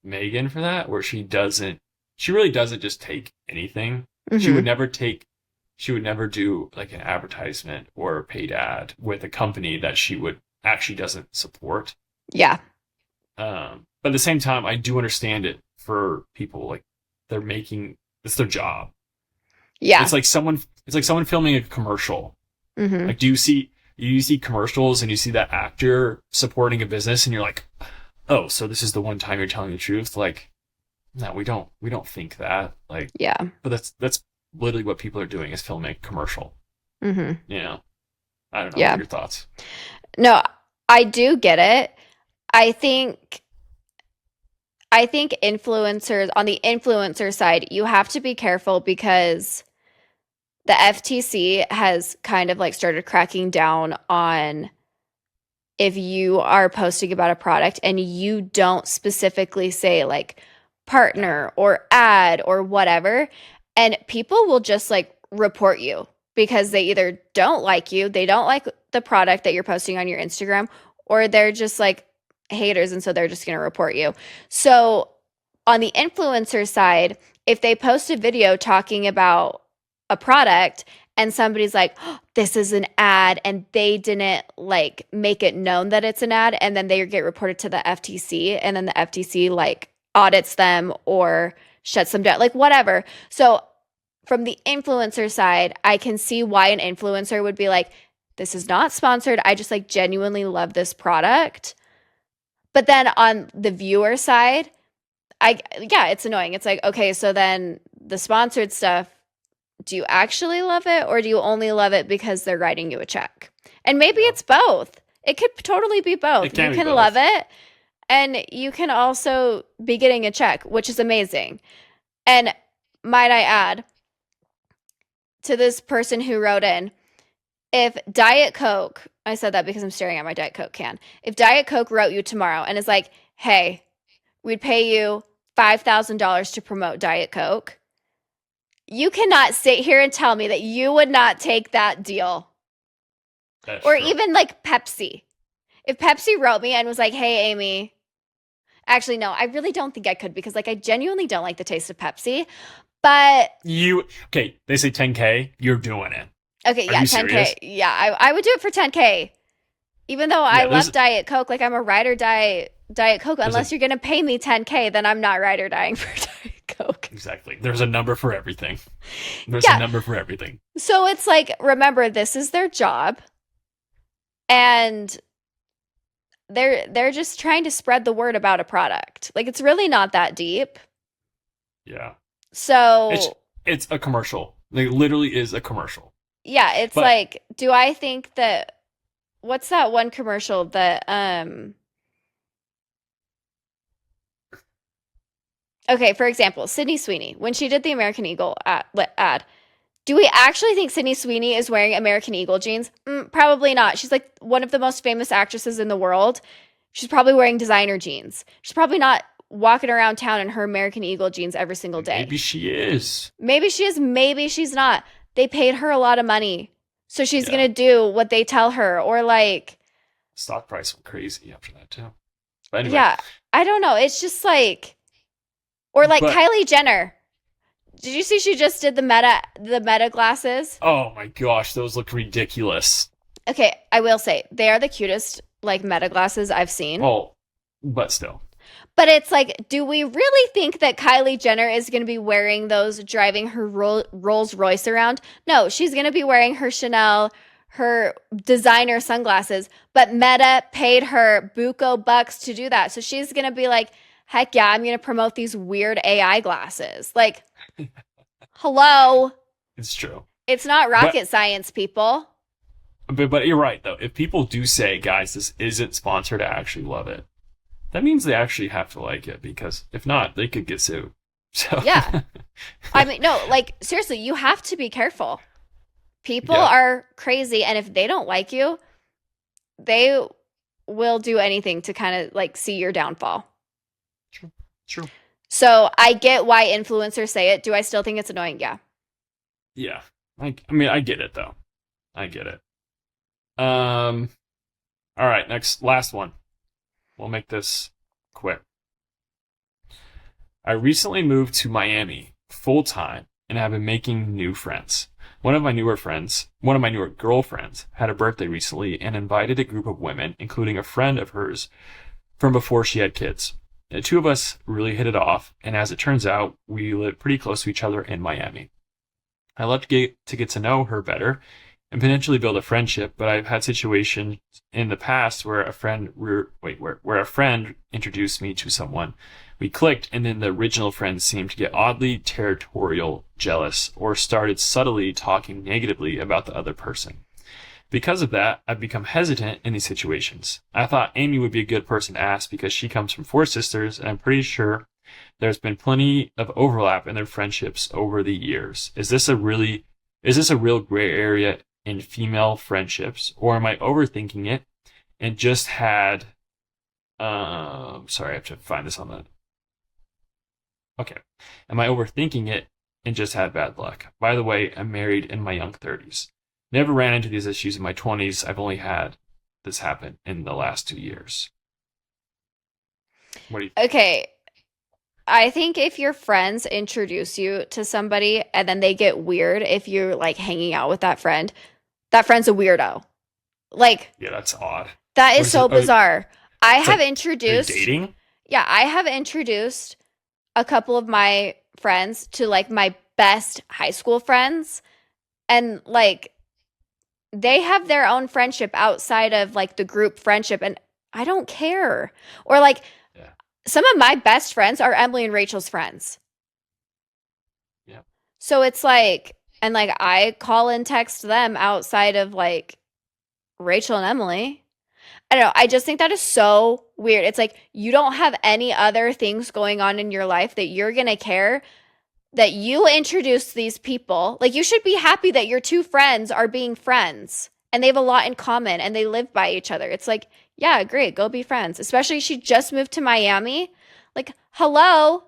Megan for that, where she doesn't she really doesn't just take anything. She Hmm. would never take she would never do like an advertisement or a paid ad with a company that she would actually doesn't support. Yeah. But at the same time, I do understand it for people like it's their job. Yeah. It's like someone filming a commercial. Hmm. Like, you see commercials and you see that actor supporting a business and you're like, oh, so this is the one time you're telling the truth? Like, no, we don't think that. Like, Yeah. but that's literally what people are doing is filming a commercial. Hmm. You know, I don't know. What are Yeah. your thoughts? No, I do get it. I think influencers on the influencer side, you have to be careful because the FTC has kind of like started cracking down on if you are posting about a product and you don't specifically say like partner or ad or whatever, and people will just like report you because they either don't like you, they don't like the product that you're posting on your Instagram, or they're just like haters and so they're just going to report you. So on the influencer side, if they post a video talking about a product and somebody's like, oh, this is an ad, and they didn't like make it known that it's an ad, and then they get reported to the FTC, and then the FTC like audits them or shuts them down, like whatever. So from the influencer side, I can see why an influencer would be like, this is not sponsored. I just like genuinely love this product. But then on the viewer side, yeah, it's annoying. It's like, okay, so then the sponsored stuff, do you actually love it or do you only love it because they're writing you a check? And maybe Yeah. it's both. It could totally be both. It can You be can both. love it and you can also be getting a check, which is amazing. And might I add to this person who wrote in, if Diet Coke, I said that because I'm staring at my Diet Coke can. If Diet Coke wrote you tomorrow and is like, hey, we'd pay you $5,000 to promote Diet Coke, you cannot sit here and tell me that you would not take that deal. That's Or true. even like Pepsi. If Pepsi wrote me and was like, hey, Amy, actually, no, I really don't think I could because like I genuinely don't like the taste of Pepsi. But Okay, they say 10K, you're doing it. okay, Are yeah, you 10K. serious? Yeah, I would do it for 10K. Even though I Yeah, love Diet Coke, like I'm a ride or die Diet Coke. there's Unless a you're gonna pay me 10K, then I'm not ride or dying for Diet Coke. exactly. There's a number for everything. There's a Yeah. number for everything. So it's like, remember, this is their job. And they're just trying to spread the word about a product. Like it's really not that deep. Yeah. It's So it's a commercial. Like literally is a commercial. yeah, it's But like, do I think that what's that one commercial that okay, for example, Sydney Sweeney, when she did the American Eagle ad, do we actually think Sydney Sweeney is wearing American Eagle jeans? Probably not. She's like one of the most famous actresses in the world. She's probably wearing designer jeans. She's probably not walking around town in her American Eagle jeans every single day. maybe she is. Maybe she is, maybe she's not. They paid her a lot of money. So she's Yeah. going to do what they tell her. Or like, Stock price went crazy after that too. But anyway, yeah, I don't know. It's just like, or like but Kylie Jenner. Did you see she just did the meta glasses? oh my gosh, those look ridiculous. Okay, I will say they are the cutest like meta glasses I've seen. Oh, but still. But it's like, do we really think that Kylie Jenner is going to be wearing those driving her Rolls Royce around? No, she's going to be wearing her Chanel, her designer sunglasses. But Meta paid her buco bucks to do that. So she's going to be like, heck yeah, I'm going to promote these weird AI glasses. Like, hello. It's true. It's not rocket science, people. But you're right though. If people do say, guys, this isn't sponsored, I actually love it. That means they actually have to like it because if not, they could get sued. So Yeah. I mean, no, like seriously, you have to be careful. People Yeah. are crazy, and if they don't like you, they will do anything to kind of like see your downfall. True. So I get why influencers say it. Do I still think it's annoying? Yeah. Yeah. I mean, I get it though. I get it. All right, last one. We'll make this quick. I recently moved to Miami full time and have been making new friends. One of my newer girlfriends, had a birthday recently and invited a group of women, including a friend of hers from before she had kids. The two of us really hit it off, and as it turns out, we live pretty close to each other in Miami. I love to get to know her better and potentially build a friendship, but I've had situations in the past where where a friend introduced me to someone. We clicked, and then the original friend seemed to get oddly territorial, jealous, or started subtly talking negatively about the other person. Because of that, I've become hesitant in these situations. I thought Amy would be a good person to ask because she comes from four sisters, and I'm pretty sure there's been plenty of overlap in their friendships over the years. Is this a real gray area in female friendships, or am I overthinking it and just had sorry, I have to find this on the okay. Am I overthinking it and just had bad luck? By the way, I'm married in my young 30s. Never ran into these issues in my 20s. I've only had this happen in the last 2 years. What do you think? Okay, I think if your friends introduce you to somebody and then they get weird if you're like hanging out with that friend's a weirdo. Like, Yeah, that's odd. that What is is it? so bizarre. I It's have like, are they introduced, dating? yeah, I have introduced a couple of my friends to like my best high school friends, and like they have their own friendship outside of like the group friendship, and I don't care. Or like Yeah. some of my best friends are Emily and Rachel's friends. Yeah. So it's like, and like I call and text them outside of like Rachel and Emily. I don't know. I just think that is so weird. It's like you don't have any other things going on in your life that you're going to care that you introduce these people. Like you should be happy that your two friends are being friends and they have a lot in common and they live by each other. It's like, yeah, great, go be friends. Especially she just moved to Miami. Like, hello.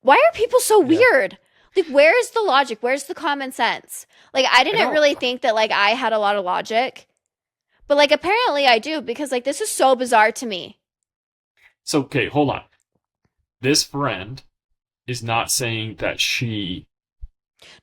Why are people so Yeah. weird? Like, where's the logic? Where's the common sense? Like, I I didn't don't. really think that like I had a lot of logic, but like apparently I do because like this is so bizarre to me. So, okay, hold on. This friend is not saying that she,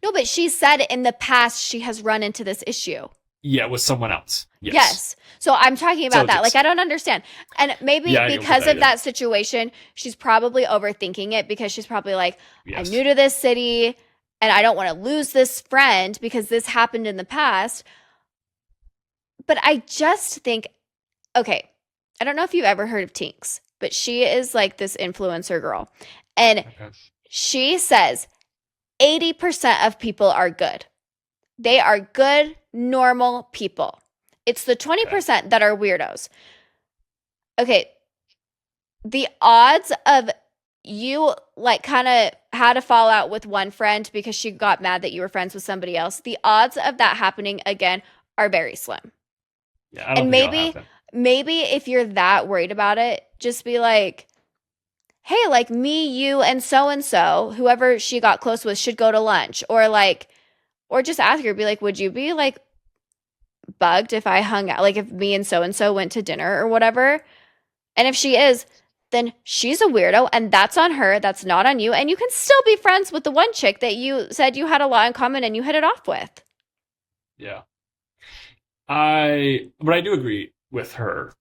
No, but she said in the past she has run into this issue. yeah, with someone else. Yes. Yes. So I'm talking So about that. Like, it's, I don't understand. And maybe yeah, I get what because of that that is. situation, she's probably overthinking it because she's probably like, I'm Yes. new to this city and I don't want to lose this friend because this happened in the past. But I just think, okay, I don't know if you've ever heard of Tinks, but she is like this influencer girl. And Okay. she says 80% of people are good. They are good, normal people. It's the Okay. 20% that are weirdos. Okay, the odds of you like kind of had a fallout with one friend because she got mad that you were friends with somebody else, the odds of that happening again are very slim. Yeah, I don't And think it'll happen. maybe if you're that worried about it, just be like, hey, like me, you, and so, whoever she got close with should go to lunch. Or like, or just ask her, be like, would you be like bugged if I hung out, like if me and so went to dinner or whatever? And if she is, then she's a weirdo and that's on her. That's not on you. And you can still be friends with the one chick that you said you had a lot in common and you hit it off with. Yeah. But I do agree with her.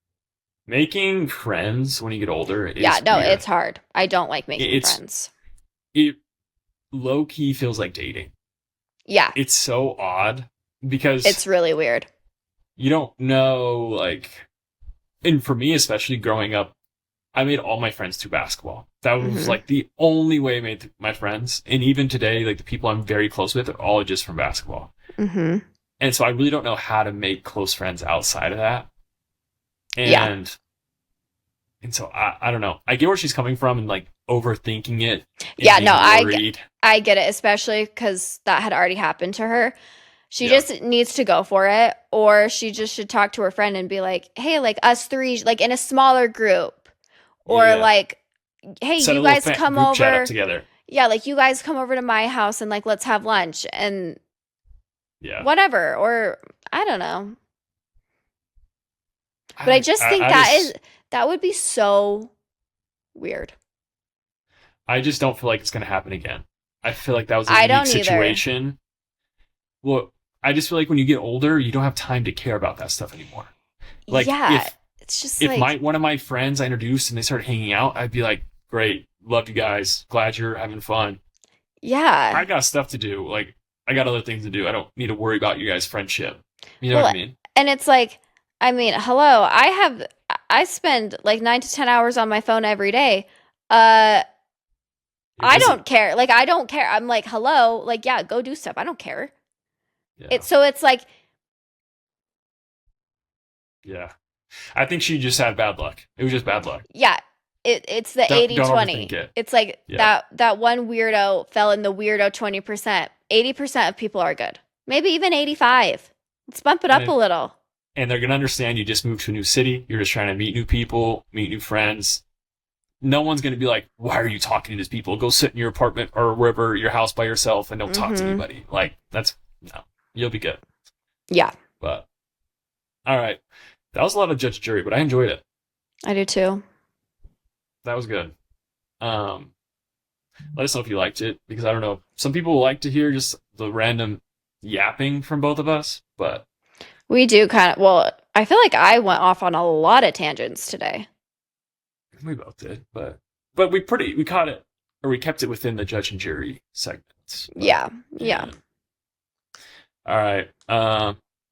Making friends when you get older Yeah, is no, weird. it's hard. I don't like making It's, friends. it low key feels like dating. Yeah, It's so odd because it's really weird. you don't know, like, and for me, especially growing up, I made all my friends through basketball. That was Hmm. like the only way I made my friends. And even today, like the people I'm very close with are all just from basketball. Hmm. And so I really don't know how to make close friends outside of that. Yeah. And so I don't know. I get where she's coming from and like overthinking it and Yeah, no, being worried. I get it, especially because that had already happened to her. She Yeah. just needs to go for it, or she just should talk to her friend and be like, hey, like us three, like in a smaller group, or Yeah. like, hey, Set a you little guys come group chat up over. together. Yeah, like you guys come over to my house and like let's have lunch and Yeah. whatever. Or I don't know. But I just think I just, that would be so weird. I just don't feel like it's going to happen again. I feel like that was a I unique don't either. situation. Well, I just feel like when you get older, you don't have time to care about that stuff anymore. Like Yeah, it's just if like, one of my friends I introduced and they started hanging out, I'd be like, great, love you guys, glad you're having fun. yeah. I got stuff to do. Like I got other things to do. I don't need to worry about you guys' friendship. You know what I Well, mean? and it's like, I mean, hello, I spend like 9 to 10 hours on my phone every day. Uh, You're I busy. don't care. Like, I don't care. I'm like, hello, like, yeah, go do stuff. I don't care. Yeah, It's like, yeah. I think she just had bad luck. It was just bad luck. yeah, it's the Don't 80/20. overthink it. It's like Yeah, that one weirdo fell in the weirdo 20%. 80% of people are good. Maybe even 85. Let's bump it up a and little. and they're gonna understand you just moved to a new city. You're just trying to meet new people, meet new friends. No one's gonna be like, "Why are you talking to these people? Go sit in your apartment or wherever your house by yourself and don't talk to Mm-hmm. anybody." Like that's no, you'll be good. Yeah, But all right, that was a lot of judge jury, but I enjoyed it. I do too. That was good. Um, Let us know if you liked it because I don't know. Some people like to hear just the random yapping from both of us, but We do kind of, well, I feel like I went off on a lot of tangents today. we both did. But we caught it or we kept it within the judge and jury segments. But, Yeah, yeah. All right.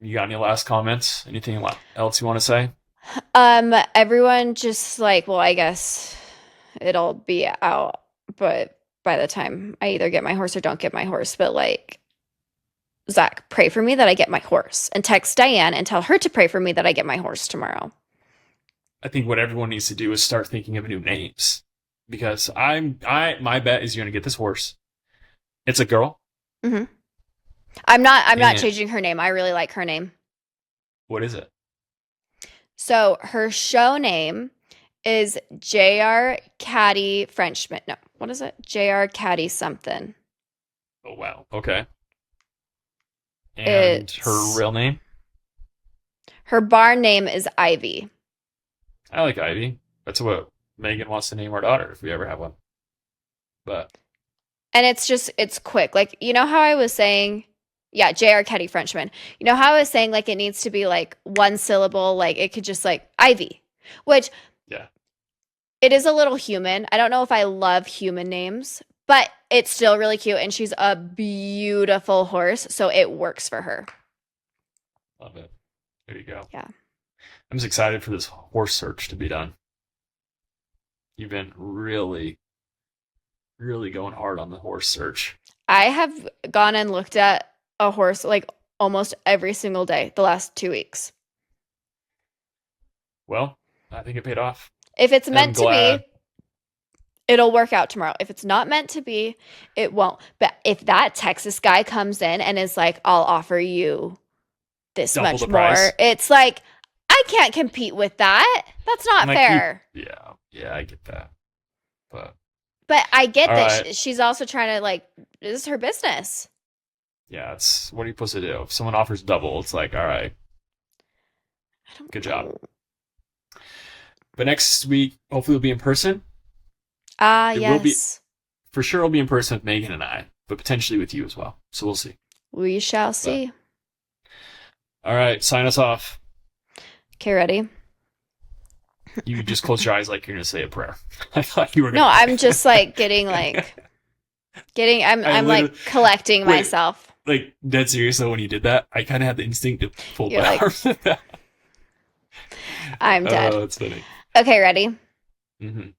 You got any last comments? Anything else you want to say? Everyone just like, well, I guess it'll be out, but by the time I either get my horse or don't get my horse, but like, Zach, pray for me that I get my horse and text Diane and tell her to pray for me that I get my horse tomorrow. I think what everyone needs to do is start thinking of new names because my bet is you're gonna get this horse. It's a girl. Hmm. I'm not And changing her name. I really like her name. what is it? So her show name is JR Caddy Frenchman. No, what is it? JR Caddy something. Oh wow. Okay. And her It's real name? her barn name is Ivy. I like Ivy. That's what Megan wants to name our daughter if we ever have one. But And it's quick. Like, you know how I was saying, yeah, JR Caddy Frenchman. You know how I was saying like it needs to be like one syllable, like it could just like Ivy, which yeah, it is a little human. I don't know if I love human names, but it's still really cute and she's a beautiful horse, so it works for her. love it. There you go. Yeah. I'm just excited for this horse search to be done. You've been really, really going hard on the horse search. I have gone and looked at a horse like almost every single day the last 2 weeks. Well, I think it paid off. If it's And I'm meant to glad. be, it'll work out tomorrow. If it's not meant to be, it won't. But if that Texas guy comes in and is like, I'll offer you this Double much the more, price. it's like, I can't compete with that. That's not Like fair. yeah, I get that. But But I get all that right. she's also trying to like, this is her business. Yeah, it's what are you supposed to do? If someone offers double, it's like, all right, I don't good job. know. But next week, hopefully, we'll be in person. Ah, It will be yes. for sure. It'll be in person with Megan and I, but potentially with you as well. So we'll see. We shall But see. all right, sign us off. Okay, ready? You just close your eyes like you're gonna say a prayer. I thought you were No, gonna I'm pray. just like getting I I'm like literally collecting wait, myself. like dead serious though. When you did that, I kind of had the instinct to fold You're my like, arms. I'm dead. Oh, that's funny. Okay, ready? Hmm.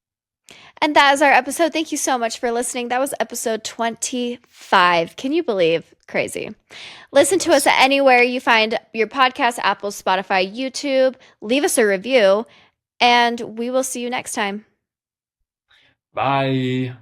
And that is our episode. Thank you so much for listening. That was episode 25. Can you believe? Crazy. Listen to us Yes. anywhere you find your podcast, Apple, Spotify, YouTube. Leave us a review, and we will see you next time. Bye.